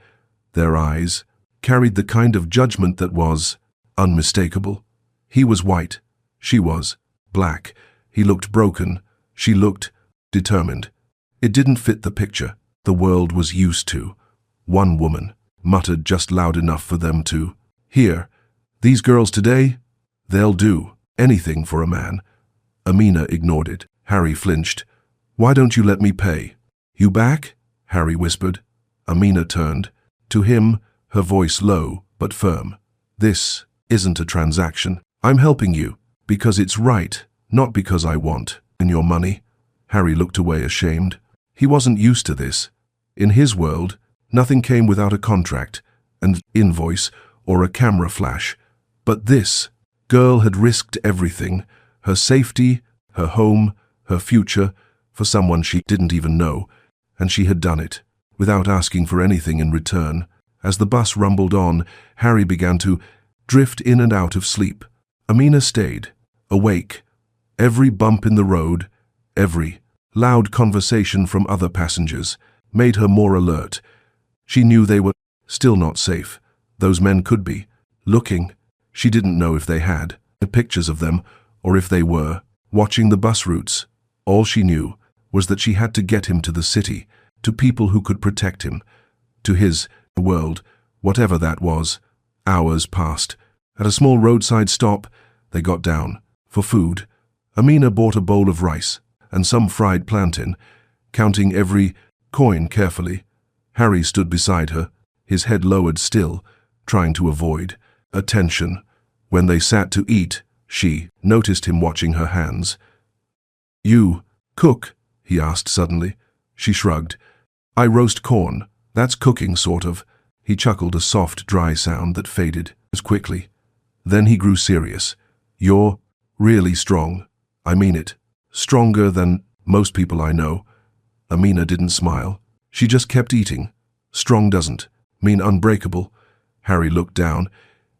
their eyes carried the kind of judgment that was unmistakable. He was white. She was black. He looked broken. She looked determined. It didn't fit the picture the world was used to. One woman muttered just loud enough for them to hear. "These girls today, they'll do anything for a man." Amina ignored it. Harry flinched. "Why don't you let me pay?" "You back?" Harry whispered. Amina turned. To him, her voice low but firm. "This isn't a transaction. I'm helping you because it's right, not because I want your money." Harry looked away ashamed. He wasn't used to this. In his world, nothing came without a contract, an invoice, or a camera flash. But this girl had risked everything, her safety, her home, her future, for someone she didn't even know, and she had done it, without asking for anything in return. As the bus rumbled on, Harry began to drift in and out of sleep. Amina stayed, awake. Every bump in the road, every loud conversation from other passengers made her more alert. She knew they were still not safe. Those men could be looking. She didn't know if they had pictures of them or if they were watching the bus routes. All she knew was that she had to get him to the city, to people who could protect him, to his world, whatever that was. Hours passed. At a small roadside stop, they got down for food. Amina bought a bowl of rice and some fried plantain, counting every coin carefully. Harry stood beside her, his head lowered still, trying to avoid attention. When they sat to eat, she noticed him watching her hands. "You cook?" he asked suddenly. She shrugged. "I roast corn. That's cooking, sort of." He chuckled, a soft, dry sound that faded as quickly. Then he grew serious. "You're really strong. I mean it. Stronger than most people I know." Amina didn't smile. She just kept eating. "Strong doesn't mean unbreakable." Harry looked down.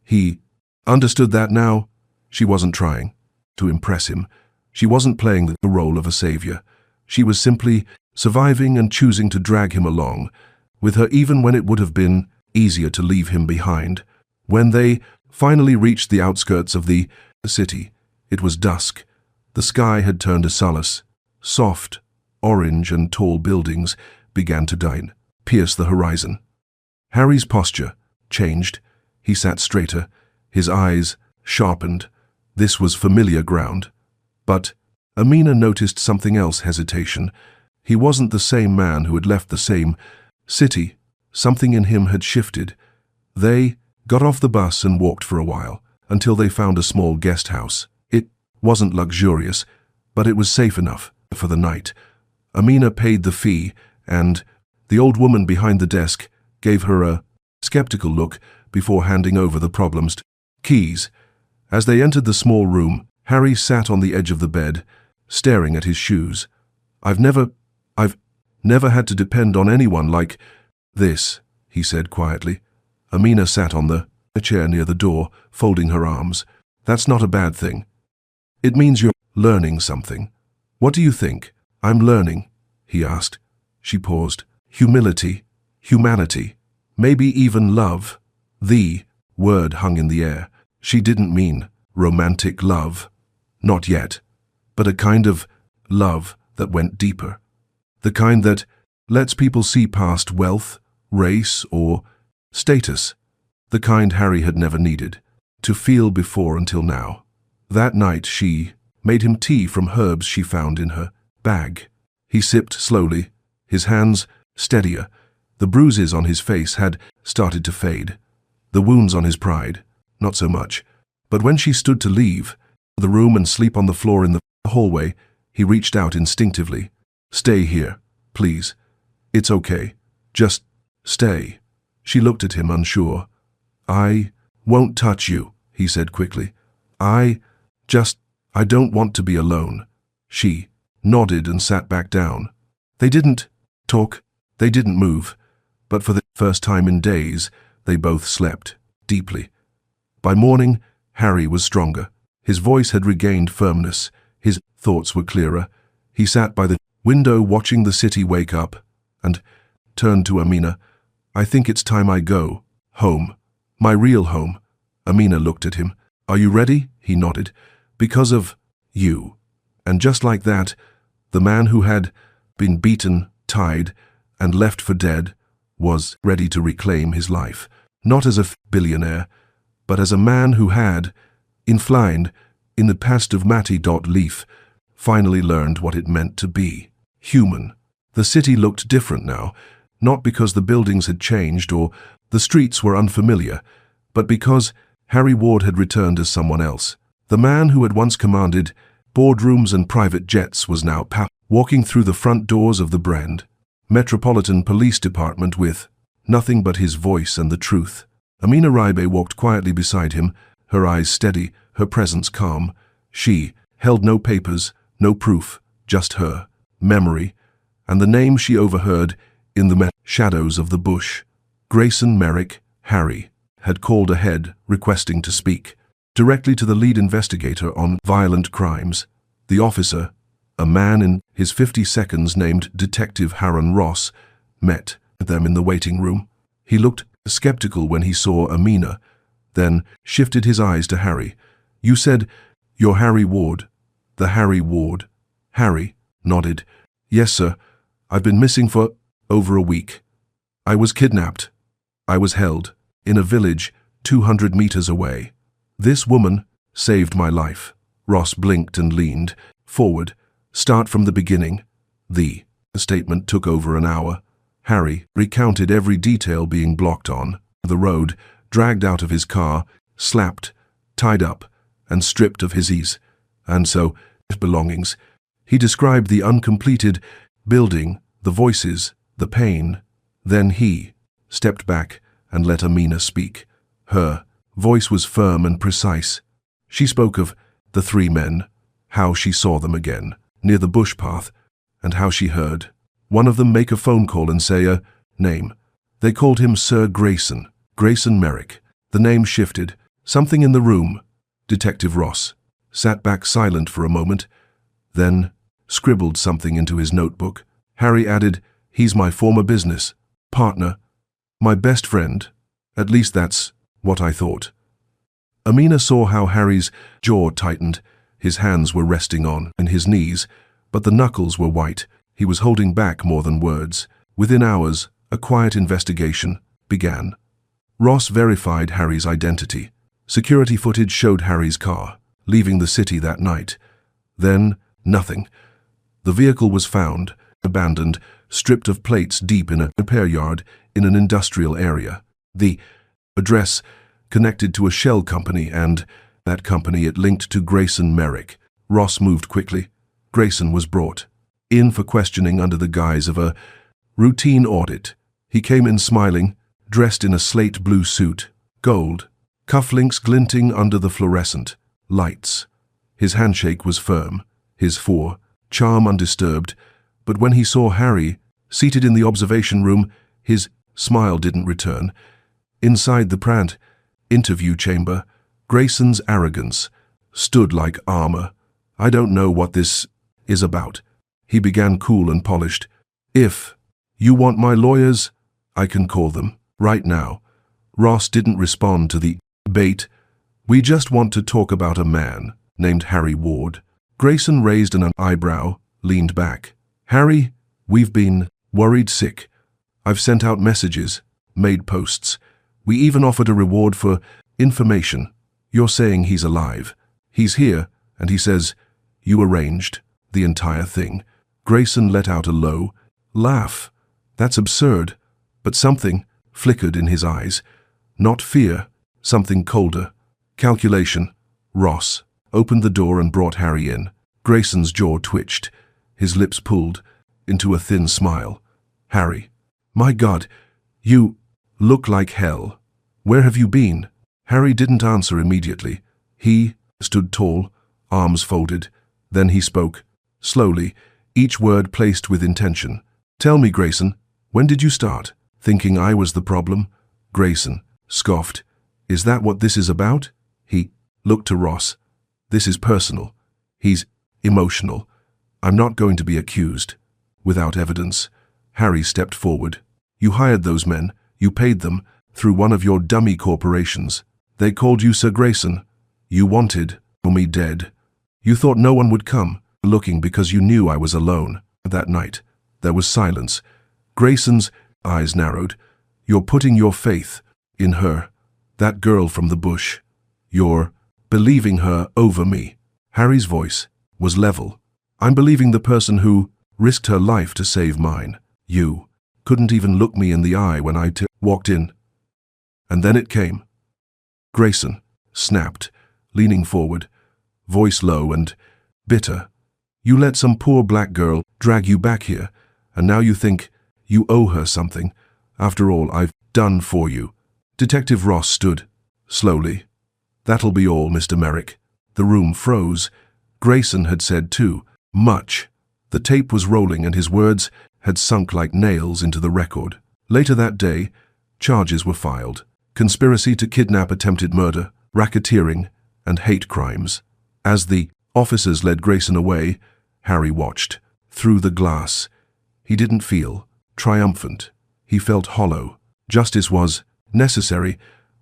He understood that now. She wasn't trying to impress him. She wasn't playing the role of a savior. She was simply surviving and choosing to drag him along with her even when it would have been easier to leave him behind. When they finally reached the outskirts of the city, it was dusk. The sky had turned a solace. Soft, orange and tall buildings began to pierce the horizon. Harry's posture changed. He sat straighter, his eyes sharpened. This was familiar ground. But Amina noticed something else: hesitation. He wasn't the same man who had left the same city. Something in him had shifted. They got off the bus and walked for a while, until they found a small guest house. It wasn't luxurious, but it was safe enough for the night. Amina paid the fee, and the old woman behind the desk gave her a skeptical look before handing over the problem's keys. As they entered the small room, Harry sat on the edge of the bed, staring at his shoes. I've never had to depend on anyone like this," he said quietly. Amina sat on the chair near the door, folding her arms. "That's not a bad thing. It means you're learning something." "What do you think I'm learning?" he asked. She paused. "Humility, humanity, maybe even love." The word hung in the air. She didn't mean romantic love. Not yet. But a kind of love that went deeper. The kind that lets people see past wealth, race, or status. The kind Harry had never needed to feel before until now. That night she made him tea from herbs she found in her bag. He sipped slowly, his hands steadier. The bruises on his face had started to fade. The wounds on his pride, not so much. But when she stood to leave the room and sleep on the floor in the hallway, he reached out instinctively. "Stay here, please. It's okay. Just stay." She looked at him, unsure. "I won't touch you," he said quickly. I don't want to be alone." She nodded and sat back down. They didn't talk, they didn't move, but for the first time in days, they both slept deeply. By morning, Harry was stronger. His voice had regained firmness. His thoughts were clearer. He sat by the window watching the city wake up and turned to Amina. "I think it's time I go. Home. My real home." Amina looked at him. "Are you ready?" He nodded. "Because of you." And just like that, the man who had been beaten, tied, and left for dead was ready to reclaim his life. Not as a billionaire, but as a man who had, inflined in the past of Matty.Leaf, finally learned what it meant to be human. The city looked different now, not because the buildings had changed or the streets were unfamiliar, but because Harry Ward had returned as someone else. The man who had once commanded boardrooms and private jets was now walking through the front doors of the Brand Metropolitan Police Department with nothing but his voice and the truth. Amina Raibe walked quietly beside him, her eyes steady, her presence calm. She held no papers, no proof, just her memory, and the name she overheard in the shadows of the bush. Grayson Merrick, Harry, had called ahead, requesting to speak directly to the lead investigator on violent crimes. The officer, A man in his 50s named Detective Harron Ross met them in the waiting room. He looked skeptical when he saw Amina, then shifted his eyes to Harry. "You said you're Harry Ward." "The Harry Ward." Harry nodded. "Yes, sir. I've been missing for over a week. I was kidnapped. I was held in a village 200 meters away. This woman saved my life." Ross blinked and leaned forward. "Start from the beginning." The statement took over an hour. Harry recounted every detail: being blocked on the road, dragged out of his car, slapped, tied up, and stripped of his ease, and so belongings. He described the uncompleted building, the voices, the pain. Then he stepped back and let Amina speak. Her voice was firm and precise. She spoke of the three men, how she saw them again near the bush path, and how she heard one of them make a phone call and say a name. They called him Sir Grayson Merrick. The name shifted. Something in the room. Detective Ross sat back silent for a moment, then scribbled something into his notebook. Harry added, "He's my former business partner, my best friend. At least that's what I thought." Amina saw how Harry's jaw tightened. His hands were resting on his knees, but the knuckles were white. He was holding back more than words. Within hours, a quiet investigation began. Ross verified Harry's identity. Security footage showed Harry's car leaving the city that night. Then, nothing. The vehicle was found, abandoned, stripped of plates deep in a repair yard in an industrial area. The address connected to a shell company, and that company it linked to Grayson Merrick. Ross moved quickly. Grayson was brought in for questioning under the guise of a routine audit. He came in smiling, dressed in a slate blue suit, gold, cufflinks glinting under the fluorescent lights. His handshake was firm, his charm undisturbed, but when he saw Harry seated in the observation room, his smile didn't return. Inside the interview chamber, Grayson's arrogance stood like armor. "I don't know what this is about," he began, cool and polished. "If you want my lawyers, I can call them right now." Ross didn't respond to the bait. "We just want to talk about a man named Harry Ward." Grayson raised an eyebrow, leaned back. "Harry, we've been worried sick. I've sent out messages, made posts. We even offered a reward for information. You're saying he's alive. He's here, and he says you arranged the entire thing." Grayson let out a low laugh. "That's absurd." But something flickered in his eyes. Not fear, something colder. Calculation. Ross opened the door and brought Harry in. Grayson's jaw twitched. His lips pulled into a thin smile. "Harry, my God, you look like hell. Where have you been?" Harry didn't answer immediately. He stood tall, arms folded. Then he spoke, slowly, each word placed with intention. "Tell me, Grayson, when did you start thinking I was the problem?" Grayson scoffed. "Is that what this is about?" He looked to Ross. "This is personal. He's emotional. I'm not going to be accused without evidence." Harry stepped forward. "You hired those men. You paid them through one of your dummy corporations. They called you Sir Grayson. You wanted me dead. You thought no one would come looking because you knew I was alone." That night, there was silence. Grayson's eyes narrowed. "You're putting your faith in her, that girl from the bush. You're believing her over me." Harry's voice was level. "I'm believing the person who risked her life to save mine. You couldn't even look me in the eye when I walked in. And then it came." Grayson snapped, leaning forward, voice low and bitter. "You let some poor black girl drag you back here, and now you think you owe her something, after all I've done for you." Detective Ross stood, slowly. "That'll be all, Mr. Merrick." The room froze. Grayson had said too much. The tape was rolling and his words had sunk like nails into the record. Later that day, charges were filed. Conspiracy to kidnap, attempted murder, racketeering, and hate crimes. As the officers led Grayson away, Harry watched, through the glass. He didn't feel triumphant. He felt hollow. Justice was necessary,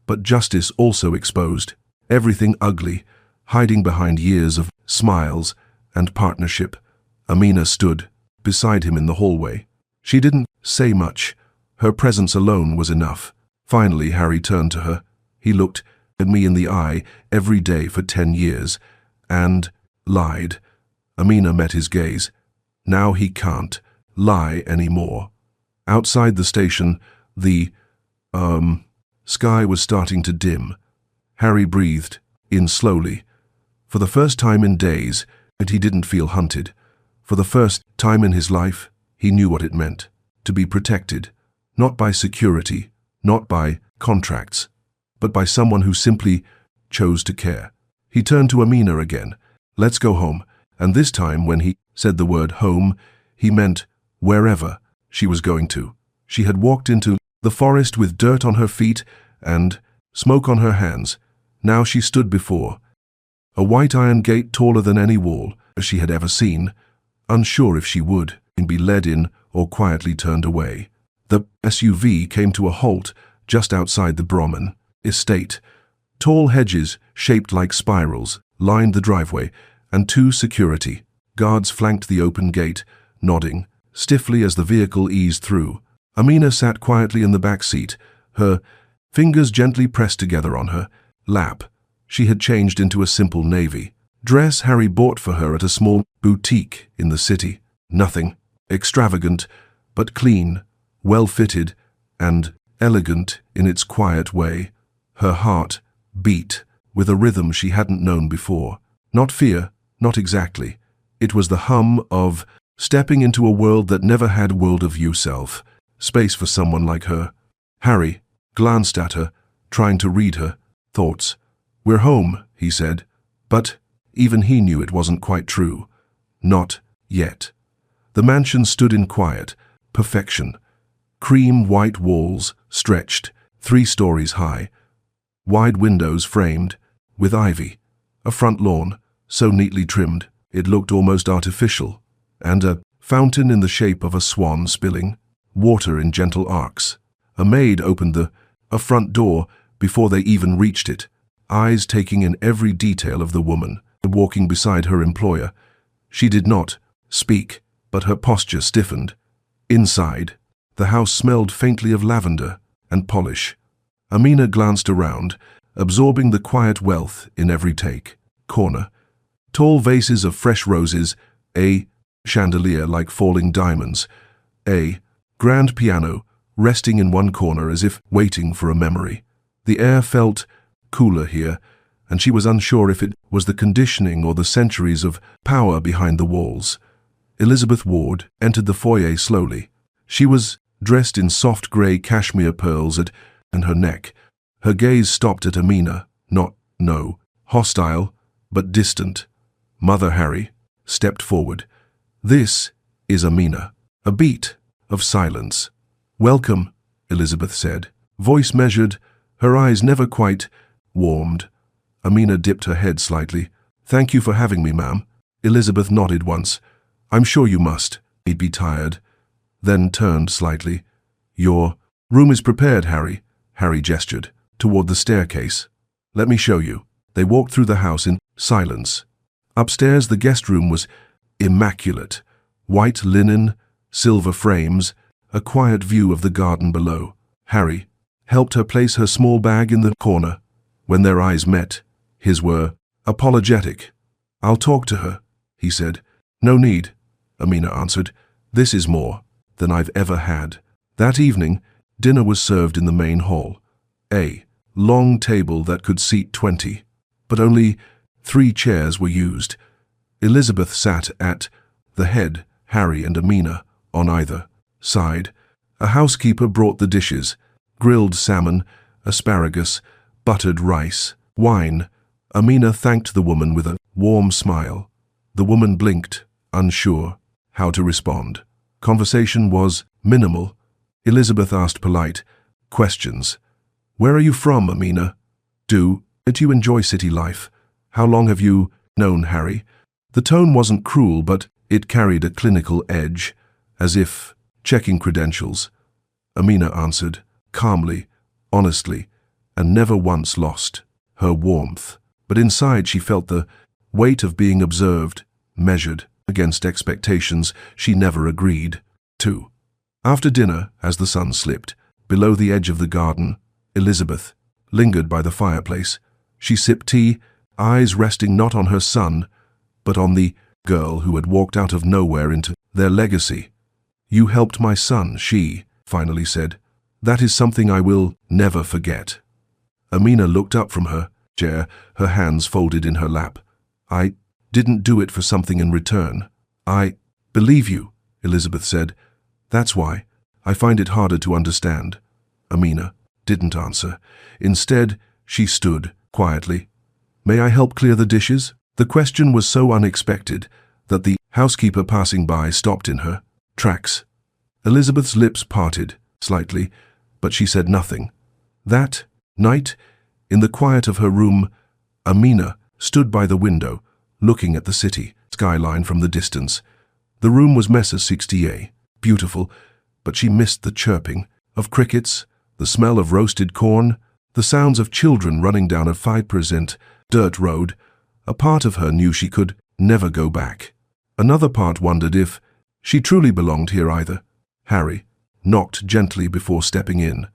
but justice also exposed everything ugly, hiding behind years of smiles and partnership. Amina stood beside him in the hallway. She didn't say much. Her presence alone was enough. Finally, Harry turned to her. He looked at me in the eye every day for 10 years and lied. Amina met his gaze. Now he can't lie anymore. Outside the station, the sky was starting to dim. Harry breathed in slowly. For the first time in days, and he didn't feel hunted. For the first time in his life, he knew what it meant to be protected, not by security, not by contracts, but by someone who simply chose to care. He turned to Amina again. Let's go home. And this time, when he said the word home, he meant wherever she was going to. She had walked into the forest with dirt on her feet and smoke on her hands. Now she stood before a white iron gate taller than any wall she had ever seen, unsure if she would be led in or quietly turned away. The SUV came to a halt just outside the Brahman estate. Tall hedges, shaped like spirals, lined the driveway, and 2 security guards flanked the open gate, nodding stiffly as the vehicle eased through. Amina sat quietly in the back seat, her fingers gently pressed together on her lap. She had changed into a simple navy dress Harry bought for her at a small boutique in the city. Nothing extravagant, but clean, well-fitted, and elegant in its quiet way. Her heart beat with a rhythm she hadn't known before. Not fear, not exactly. It was the hum of stepping into a world that never had world of you self, space for someone like her. Harry glanced at her, trying to read her thoughts. We're home, he said, but even he knew it wasn't quite true. Not yet. The mansion stood in quiet perfection. Cream white walls stretched 3 stories high, wide windows framed with ivy, a front lawn so neatly trimmed it looked almost artificial, and a fountain in the shape of a swan spilling water in gentle arcs. A maid opened a front door before they even reached it, eyes taking in every detail of the woman walking beside her employer. She did not speak, but her posture stiffened. Inside, the house smelled faintly of lavender and polish. Amina glanced around, absorbing the quiet wealth in every corner. Tall vases of fresh roses, a chandelier like falling diamonds, a grand piano resting in one corner as if waiting for a memory. The air felt cooler here, and she was unsure if it was the conditioning or the centuries of power behind the walls. Elizabeth Ward entered the foyer slowly. She was dressed in soft grey cashmere pearls at her neck. Her gaze stopped at Amina, not hostile, but distant. Mother Harry stepped forward. This is Amina. A beat of silence. Welcome, Elizabeth said. Voice measured, her eyes never quite warmed. Amina dipped her head slightly. Thank you for having me, ma'am. Elizabeth nodded once. I'm sure you must. He'd be tired. Then turned slightly. Your room is prepared, Harry. Harry gestured toward the staircase. Let me show you. They walked through the house in silence. Upstairs, the guest room was immaculate. White linen, silver frames, a quiet view of the garden below. Harry helped her place her small bag in the corner. When their eyes met, his were apologetic. I'll talk to her, he said. No need, Amina answered. This is more than I've ever had. That evening, dinner was served in the main hall. A long table that could seat 20, but only 3 chairs were used. Elizabeth sat at the head, Harry and Amina on either side. A housekeeper brought the dishes: grilled salmon, asparagus, buttered rice, wine. Amina thanked the woman with a warm smile. The woman blinked, unsure how to respond. Conversation was minimal. Elizabeth asked polite questions. Where are you from, Amina? Do you enjoy city life? How long have you known Harry? The tone wasn't cruel, but It carried a clinical edge, as if checking credentials. Amina answered, calmly, honestly, and never once lost her warmth. But inside she felt the weight of being observed, measured against expectations she never agreed to. After dinner, as the sun slipped, below the edge of the garden, Elizabeth lingered by the fireplace. She sipped tea, eyes resting not on her son, but on the girl who had walked out of nowhere into their legacy. "You helped my son," she finally said. "That is something I will never forget." Amina looked up from her chair, her hands folded in her lap. "I didn't do it for something in return. I believe you," Elizabeth said. "That's why I find it harder to understand." Amina didn't answer. Instead, she stood quietly. "May I help clear the dishes?" The question was so unexpected that the housekeeper passing by stopped in her tracks. Elizabeth's lips parted slightly, but she said nothing. That night, in the quiet of her room, Amina stood by the window, looking at the city skyline from the distance. The room was Mesa 60A, beautiful, but she missed the chirping of crickets, the smell of roasted corn, the sounds of children running down a 5% dirt road. A part of her knew she could never go back. Another part wondered if she truly belonged here either. Harry knocked gently before stepping in.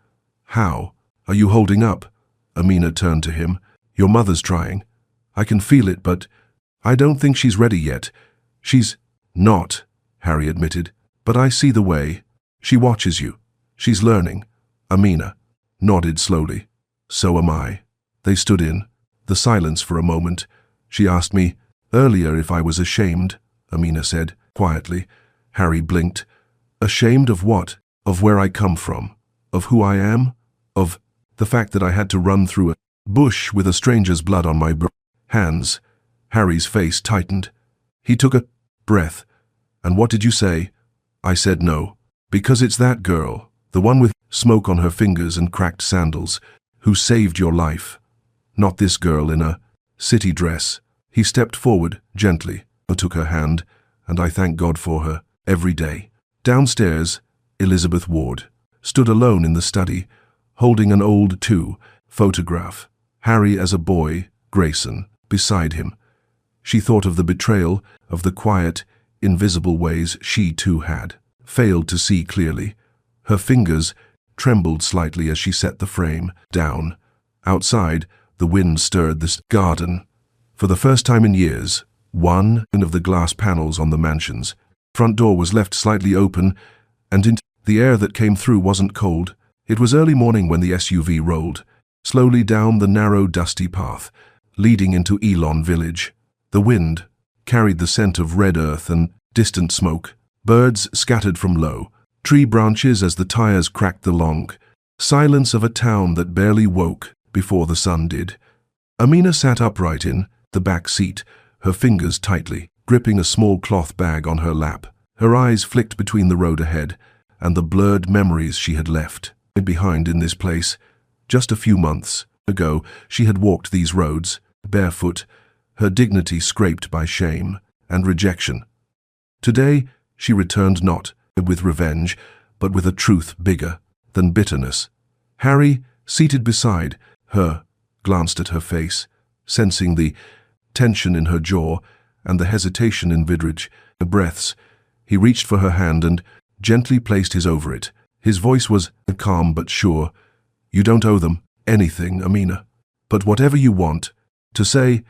"How are you holding up?" Amina turned to him. "Your mother's trying. I can feel it, but I don't think she's ready yet." "She's not," Harry admitted, "but I see the way. She watches you. She's learning." Amina nodded slowly. "So am I." They stood in the silence for a moment. "She asked me earlier if I was ashamed," Amina said quietly. Harry blinked. "Ashamed of what? Of where I come from? Of who I am? Of the fact that I had to run through a bush with a stranger's blood on my hands?" Harry's face tightened. He took a breath. "And what did you say?" "I said no. Because it's that girl, the one with smoke on her fingers and cracked sandals, who saved your life. Not this girl in a city dress." He stepped forward gently, took her hand, and I thank God for her every day. Downstairs, Elizabeth Ward stood alone in the study, holding an old photograph. Harry as a boy, Grayson beside him. She thought of the betrayal, of the quiet, invisible ways she too had failed to see clearly. Her fingers trembled slightly as she set the frame down. Outside, the wind stirred the garden. For the first time in years, one of the glass panels on the mansion's front door was left slightly open, and the air that came through wasn't cold. It was early morning when the SUV rolled slowly down the narrow, dusty path leading into Elon Village. The wind carried the scent of red earth and distant smoke. Birds scattered from low tree branches as the tires cracked the long silence of a town that barely woke before the sun did. Amina sat upright in the back seat, her fingers tightly gripping a small cloth bag on her lap. Her eyes flicked between the road ahead and the blurred memories she had left behind in this place. Just a few months ago, she had walked these roads, barefoot, her dignity scraped by shame and rejection. Today, she returned not with revenge, but with a truth bigger than bitterness. Harry, seated beside her, glanced at her face, sensing the tension in her jaw and the hesitation in Vidridge. The breaths. He reached for her hand and gently placed his over it. His voice was calm but sure. "You don't owe them anything, Amina. But whatever you want to say,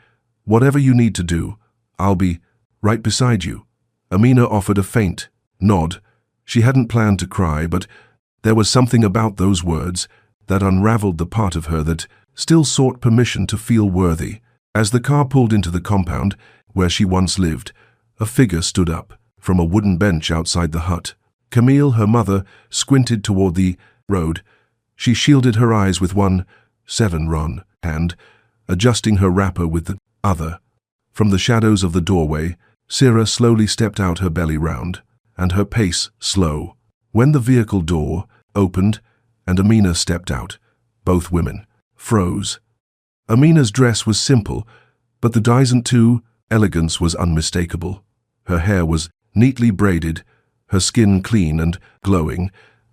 whatever you need to do, I'll be right beside you." Amina offered a faint nod. She hadn't planned to cry, but there was something about those words that unraveled the part of her that still sought permission to feel worthy. As the car pulled into the compound where she once lived, a figure stood up from a wooden bench outside the hut. Camille, her mother, squinted toward the road. She shielded her eyes with one seven-run hand, adjusting her wrapper with the other. From the shadows of the doorway, Syrah slowly stepped out, her belly round, and her pace slow. When the vehicle door opened and Amina stepped out, both women froze. Amina's dress was simple, but the Dyson elegance was unmistakable. Her hair was neatly braided, her skin clean and glowing,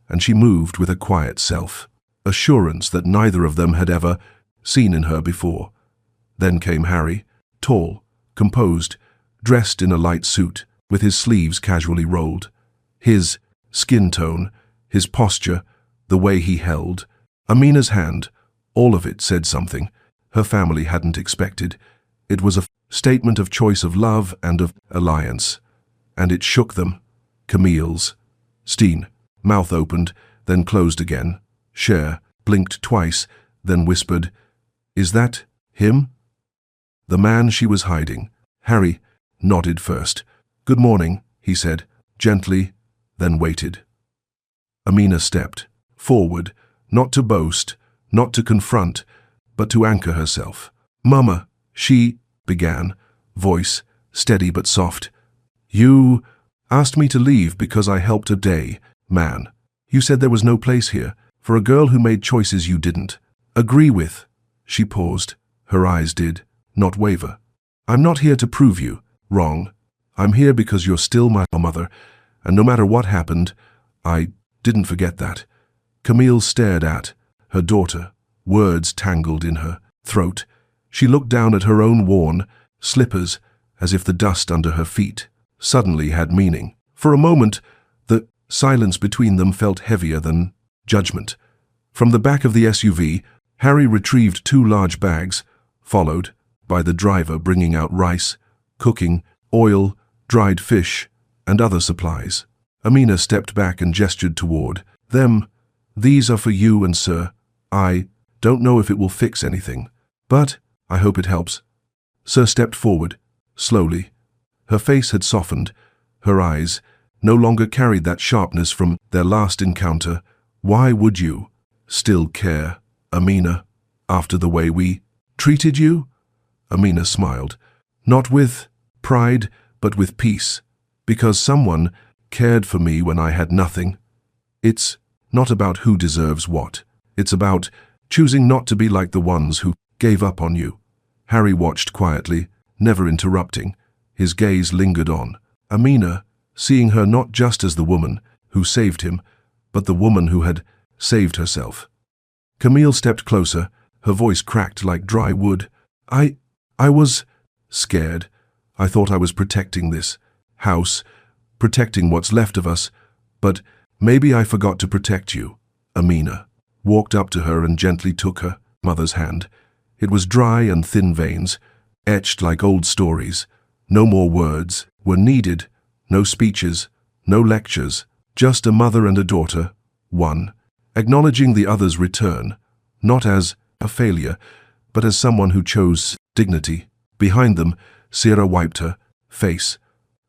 and she moved with a quiet self-assurance that neither of them had ever seen in her before. Then came Harry, tall, composed, dressed in a light suit, with his sleeves casually rolled. His skin tone, his posture, the way he held Amina's hand, all of it said something her family hadn't expected. It was a statement of choice, of love and of alliance. And it shook them. Camille's Steen, mouth opened, then closed again. Cher blinked twice, then whispered, "Is that him?" The man she was hiding. Harry nodded first. "Good morning," he said, gently, then waited. Amina stepped forward, not to boast, not to confront, but to anchor herself. "Mama," she began, voice steady but soft. "You asked me to leave because I helped a day, man. You said there was no place here for a girl who made choices you didn't agree with." She paused. Her eyes did not waver. "I'm not here to prove you wrong. I'm here because you're still my mother, and no matter what happened, I didn't forget that." Camille stared at her daughter, words tangled in her throat. She looked down at her own worn slippers, as if the dust under her feet suddenly had meaning. For a moment, the silence between them felt heavier than judgment. From the back of the SUV, Harry retrieved 2 large bags, followed by the driver bringing out rice, cooking, oil, dried fish, and other supplies. Amina stepped back and gestured toward them. "These are for you and sir. I don't know if it will fix anything, but I hope it helps." Sir stepped forward, slowly. Her face had softened. Her eyes no longer carried that sharpness from their last encounter. "Why would you still care, Amina, after the way we treated you?" Amina smiled, not with pride, but with peace. "Because someone cared for me when I had nothing. It's not about who deserves what. It's about choosing not to be like the ones who gave up on you." Harry watched quietly, never interrupting. His gaze lingered on Amina, seeing her not just as the woman who saved him, but the woman who had saved herself. Camille stepped closer, her voice cracked like dry wood. I was scared. I thought I was protecting this house, protecting what's left of us, but maybe I forgot to protect you." Amina walked up to her and gently took her mother's hand. It was dry and thin veins, etched like old stories. No more words were needed, no speeches, no lectures, just a mother and a daughter, one, acknowledging the other's return, not as a failure, but as someone who chose dignity. Behind them, Sierra wiped her face.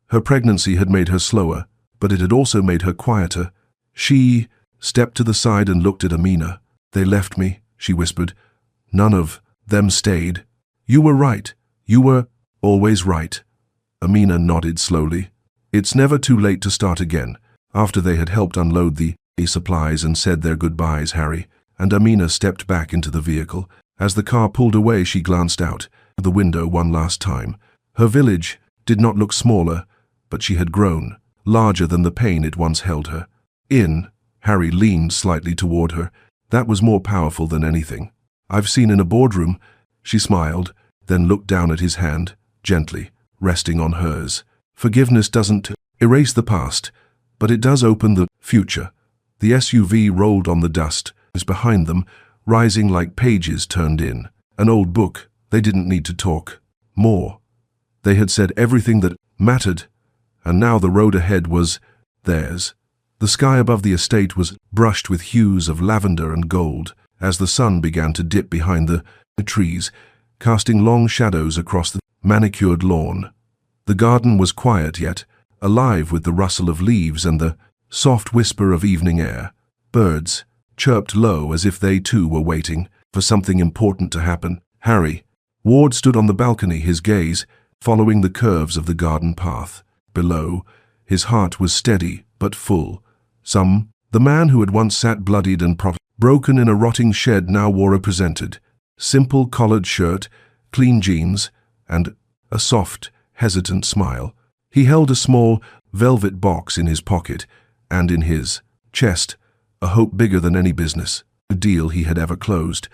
Her pregnancy had made her slower, but it had also made her quieter. She stepped to the side and looked at Amina. "They left me," she whispered. "None of them stayed. You were right. You were always right." Amina nodded slowly. "It's never too late to start again." After they had helped unload the supplies and said their goodbyes, Harry and Amina stepped back into the vehicle. As the car pulled away, she glanced out the window one last time. Her village did not look smaller, but she had grown, larger than the pain it once held her. Harry leaned slightly toward her. That was more powerful than anything I've seen in a boardroom. She smiled, then looked down at his hand, gently, resting on hers. "Forgiveness doesn't erase the past, but it does open the future." The SUV rolled on the dust behind them, rising like pages turned in. An old book. They didn't need to talk more. They had said everything that mattered, and now the road ahead was theirs. The sky above the estate was brushed with hues of lavender and gold as the sun began to dip behind the trees, casting long shadows across the manicured lawn. The garden was quiet yet alive with the rustle of leaves and the soft whisper of evening air. Birds chirped low as if they too were waiting for something important to happen. Harry Ward stood on the balcony, his gaze following the curves of the garden path. Below, his heart was steady but full. The man who had once sat bloodied and broken in a rotting shed now wore a presented, simple collared shirt, clean jeans, and a soft, hesitant smile. He held a small, velvet box in his pocket, and in his chest, a hope bigger than any business, a deal he had ever closed.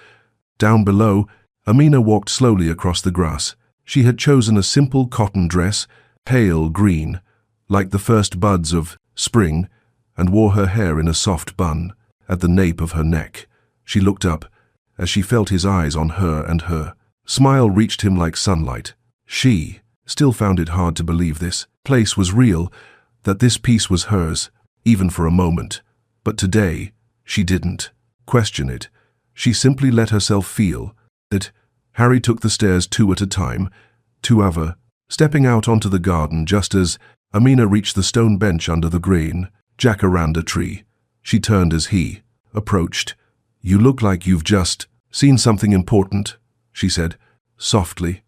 Down below, Amina walked slowly across the grass. She had chosen a simple cotton dress, pale green, like the first buds of spring, and wore her hair in a soft bun at the nape of her neck. She looked up as she felt his eyes on her, and her smile reached him like sunlight. She still found it hard to believe this place was real, that this piece was hers, even for a moment. But today, she didn't question it. She simply let herself feel it. Harry took the stairs 2 at a time, 2 other, stepping out onto the garden just as Amina reached the stone bench under the green jacaranda tree. She turned as he approached. "You look like you've just seen something important," she said, softly.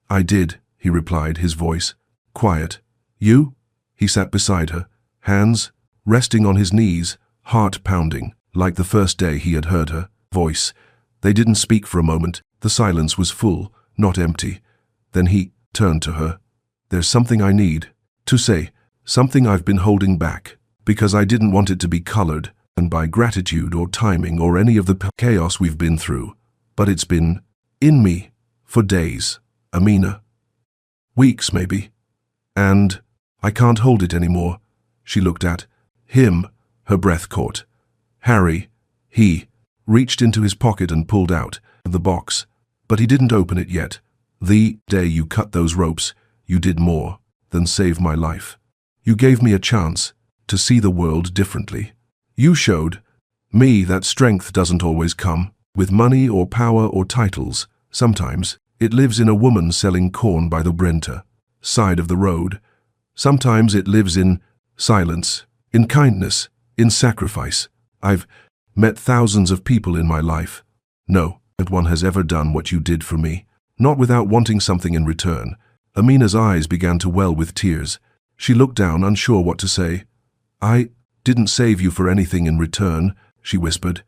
"I did," he replied, his voice quiet. "You?" He sat beside her, hands resting on his knees, heart pounding, like the first day he had heard her voice. They didn't speak for a moment. The silence was full, not empty. Then he turned to her. "There's something I need to say, something I've been holding back, because I didn't want it to be colored and by gratitude or timing or any of the chaos we've been through. But it's been in me for days, Amina. Weeks, maybe. And I can't hold it anymore." She looked at him, her breath caught. Harry, he reached into his pocket and pulled out the box, but he didn't open it yet. "The day you cut those ropes, you did more than save my life. You gave me a chance to see the world differently. You showed me that strength doesn't always come with money or power or titles. Sometimes it lives in a woman selling corn by the Brenta side of the road. Sometimes it lives in silence, in kindness, in sacrifice. I've met thousands of people in my life. No one has ever done what you did for me, not without wanting something in return." Amina's eyes began to well with tears. She looked down, unsure what to say. "I didn't save you for anything in return," she whispered.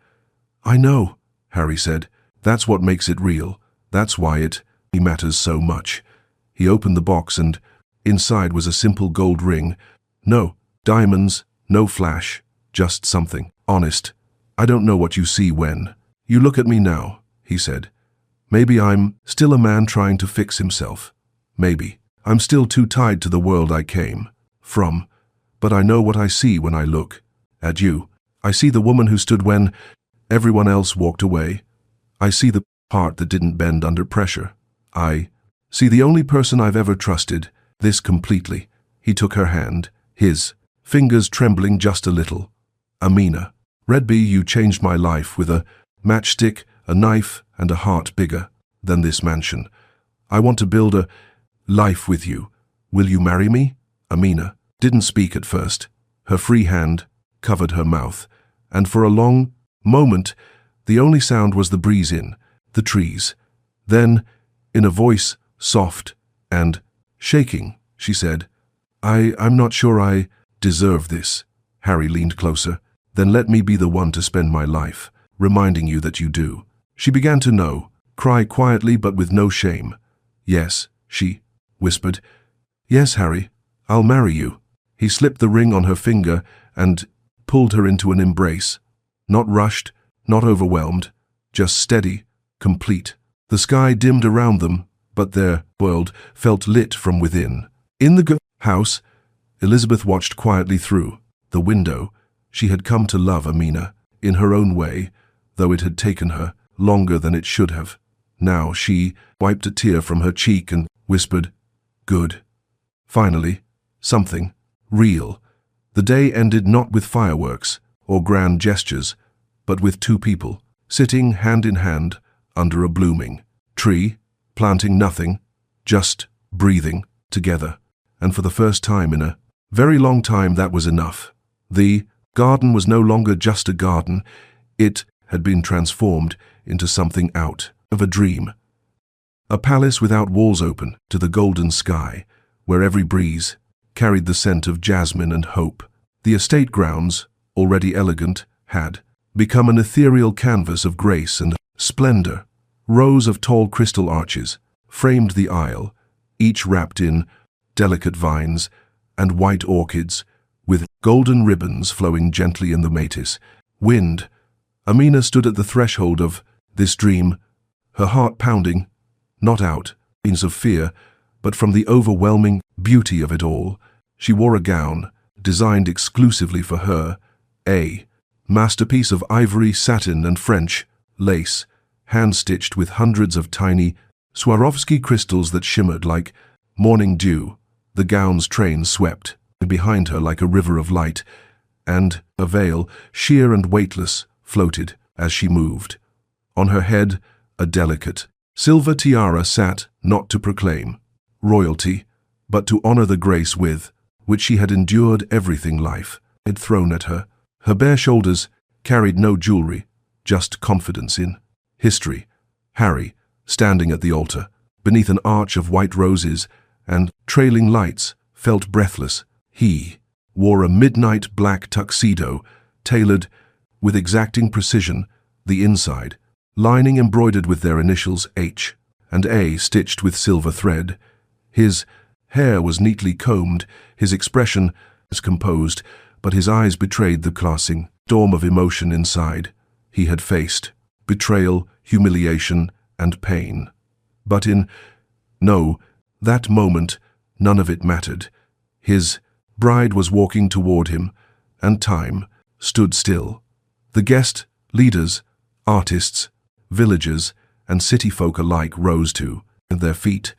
"I know," Harry said. "That's what makes it real. That's why it matters so much." He opened the box and inside was a simple gold ring. No diamonds, no flash, just something honest. "I don't know what you see when you look at me now," he said. "Maybe I'm still a man trying to fix himself. Maybe I'm still too tied to the world I came from. But I know what I see when I look at you. I see the woman who stood when everyone else walked away. I see the heart that didn't bend under pressure. I see the only person I've ever trusted this completely." He took her hand, his fingers trembling just a little. "Amina, Redby, you changed my life with a matchstick, a knife, and a heart bigger than this mansion. I want to build a life with you. Will you marry me?" Amina didn't speak at first. Her free hand covered her mouth, and for a long moment, the only sound was the breeze in the trees. Then, in a voice soft and shaking, she said, I'm not sure I deserve this." Harry leaned closer. "Then let me be the one to spend my life reminding you that you do." She began to cry quietly but with no shame. "Yes," she whispered. "Yes, Harry, I'll marry you." He slipped the ring on her finger and pulled her into an embrace. Not rushed, not overwhelmed, just steady, complete. The sky dimmed around them, but their world felt lit from within. In the house, Elizabeth watched quietly through the window. She had come to love Amina in her own way, though it had taken her longer than it should have. Now she wiped a tear from her cheek and whispered, "Good." Finally, something real. The day ended not with fireworks or grand gestures, but with 2 people sitting hand in hand under a blooming tree, planting nothing, just breathing together. And for the first time in a very long time, that was enough. The garden was no longer just a garden. It had been transformed into something out of a dream. A palace without walls open to the golden sky, where every breeze carried the scent of jasmine and hope. The estate grounds, already elegant, had become an ethereal canvas of grace and splendor. Rows of tall crystal arches framed the aisle, each wrapped in delicate vines, and white orchids, with golden ribbons flowing gently in the metis. Wind. Amina stood at the threshold of this dream, her heart pounding, not out means of fear, but from the overwhelming beauty of it all. She wore a gown, designed exclusively for her, a masterpiece of ivory, satin, and French lace, hand-stitched with hundreds of tiny Swarovski crystals that shimmered like morning dew. The gown's train swept behind her like a river of light, and a veil, sheer and weightless, floated as she moved. On her head, a delicate silver tiara sat, not to proclaim royalty, but to honor the grace with which she had endured everything life had thrown at her. Her bare shoulders carried no jewelry, just confidence in history. Harry, standing at the altar, beneath an arch of white roses and trailing lights, felt breathless. He wore a midnight black tuxedo, tailored with exacting precision, the inside lining embroidered with their initials H and A stitched with silver thread. His hair was neatly combed, his expression was composed, but his eyes betrayed the classing storm of emotion inside. He had faced betrayal, humiliation, and pain. But that moment, none of it mattered. His bride was walking toward him, and time stood still. The guest leaders, artists, villagers, and city folk alike rose to their feet.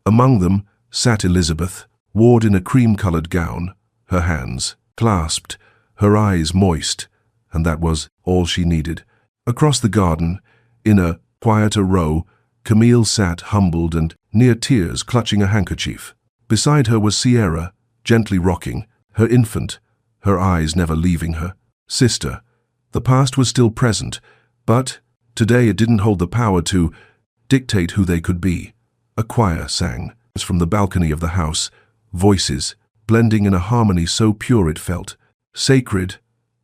Among them sat Elizabeth, ward in a cream-colored gown, her hands clasped, her eyes moist, and that was all she needed. Across the garden, in a quieter row, Camille sat humbled and near tears, clutching a handkerchief. Beside her was Sierra, gently rocking, her infant, her eyes never leaving her sister. The past was still present, but today it didn't hold the power to dictate who they could be. A choir sang from the balcony of the house, voices blending in a harmony so pure it felt sacred.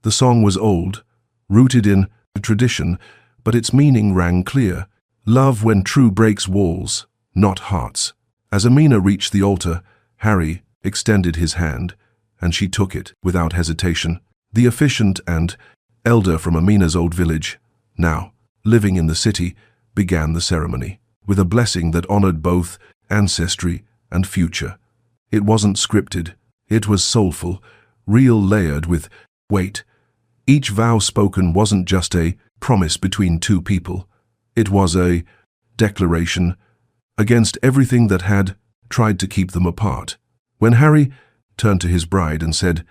The song was old, rooted in tradition, but its meaning rang clear. Love when true breaks walls, not hearts. As Amina reached the altar, Harry extended his hand, and she took it without hesitation. The officiant and elder from Amina's old village, now living in the city, began the ceremony with a blessing that honored both ancestry and future. It wasn't scripted. It was soulful, real, layered with weight. Each vow spoken wasn't just a promise between two people. It was a declaration against everything that had tried to keep them apart. When Harry turned to his bride and said,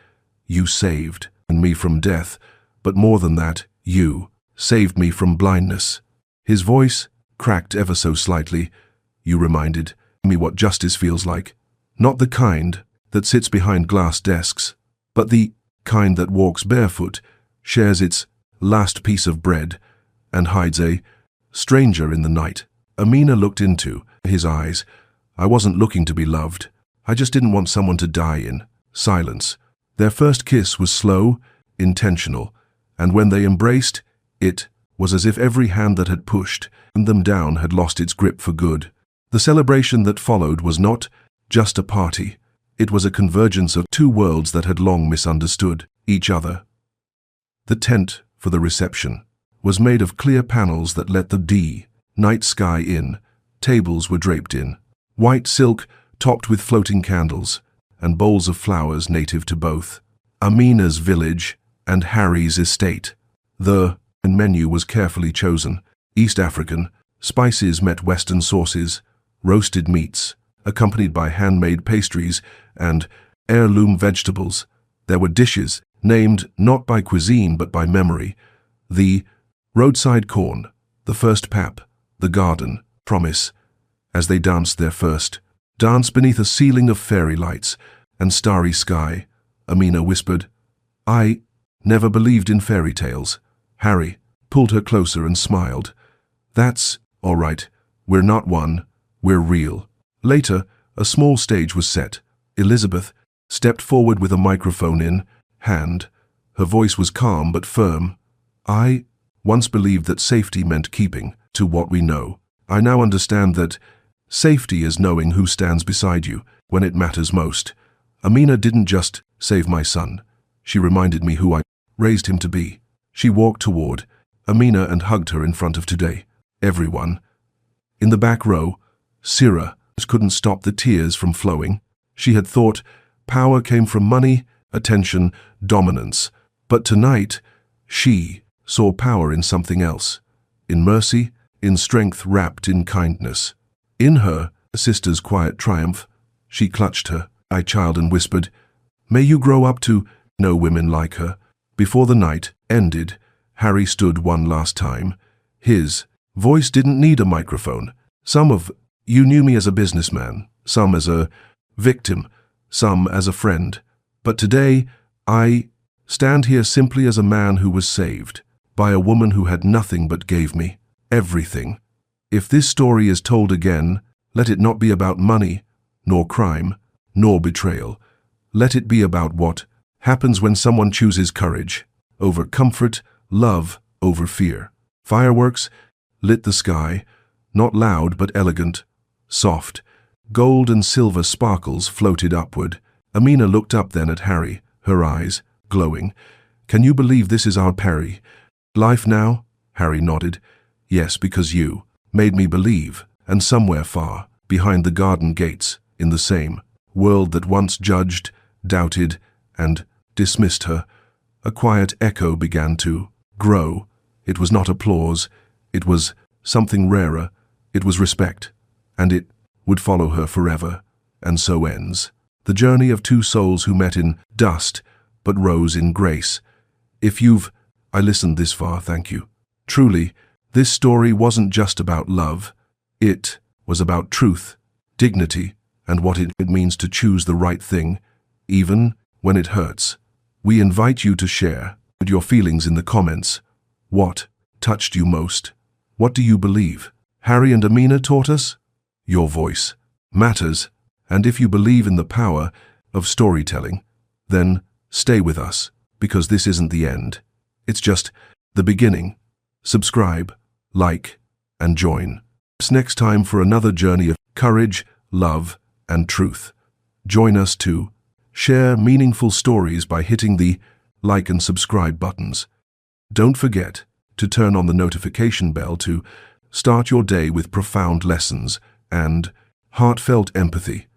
"You saved me from death, but more than that, you saved me from blindness," his voice cracked ever so slightly. "You reminded me what justice feels like. Not the kind that sits behind glass desks, but the kind that walks barefoot, shares its last piece of bread, and hides a stranger in the night." Amina looked into his eyes. "I wasn't looking to be loved. I just didn't want someone to die in silence." Their first kiss was slow, intentional, and when they embraced, it was as if every hand that had pushed them down had lost its grip for good. The celebration that followed was not just a party. It was a convergence of two worlds that had long misunderstood each other. The tent for the reception was made of clear panels that let the night sky in. Tables were draped in white silk topped with floating candles and bowls of flowers native to both Amina's village and Harry's estate. The menu was carefully chosen. East African spices met Western sauces, roasted meats, accompanied by handmade pastries and heirloom vegetables. There were dishes named not by cuisine but by memory: the roadside corn, the first pap, the garden promise. As they danced their first dance beneath a ceiling of fairy lights and starry sky, Amina whispered, "I never believed in fairy tales." Harry pulled her closer and smiled. "That's all right. We're not one. We're real." Later, a small stage was set. Elizabeth stepped forward with a microphone in hand. Her voice was calm but firm. "I once believed that safety meant keeping to what we know. I now understand that safety is knowing who stands beside you when it matters most." Amina didn't just save my son. She reminded me who I raised him to be. She walked toward Amina and hugged her in front of today. Everyone. In the back row, Sira couldn't stop the tears from flowing. She had thought power came from money, attention, dominance. But tonight, she saw power in something else. In mercy, in strength wrapped in kindness. In her sister's quiet triumph, she clutched her, child, and whispered, "May you grow up to know women like her." Before the night ended, Harry stood one last time. His voice didn't need a microphone. Some of you knew me as a businessman, some as a victim, some as a friend. But today, I stand here simply as a man who was saved by a woman who had nothing but gave me everything. If this story is told again, let it not be about money, nor crime, nor betrayal. Let it be about what happens when someone chooses courage over comfort, love over fear. Fireworks lit the sky, not loud but elegant, soft. Gold and silver sparkles floated upward. Amina looked up then at Harry, her eyes glowing. "Can you believe this is our Perry? Life now?" Harry nodded. "Yes, because you made me believe, and somewhere far, behind the garden gates, in the same world that once judged, doubted, and dismissed her, a quiet echo began to grow. It was not applause, it was something rarer, it was respect, and it would follow her forever. And so ends the journey of two souls who met in dust, but rose in grace. If you've listened this far, thank you. Truly, this story wasn't just about love. It was about truth, dignity, and what it means to choose the right thing, even when it hurts. We invite you to share your feelings in the comments. What touched you most? What do you believe Harry and Amina taught us? Your voice matters, and if you believe in the power of storytelling, then stay with us, because this isn't the end. It's just the beginning. Subscribe, like, and join us next time for another journey of courage, love, and truth. Join us to share meaningful stories by hitting the like and subscribe buttons. Don't forget to turn on the notification bell to start your day with profound lessons and heartfelt empathy.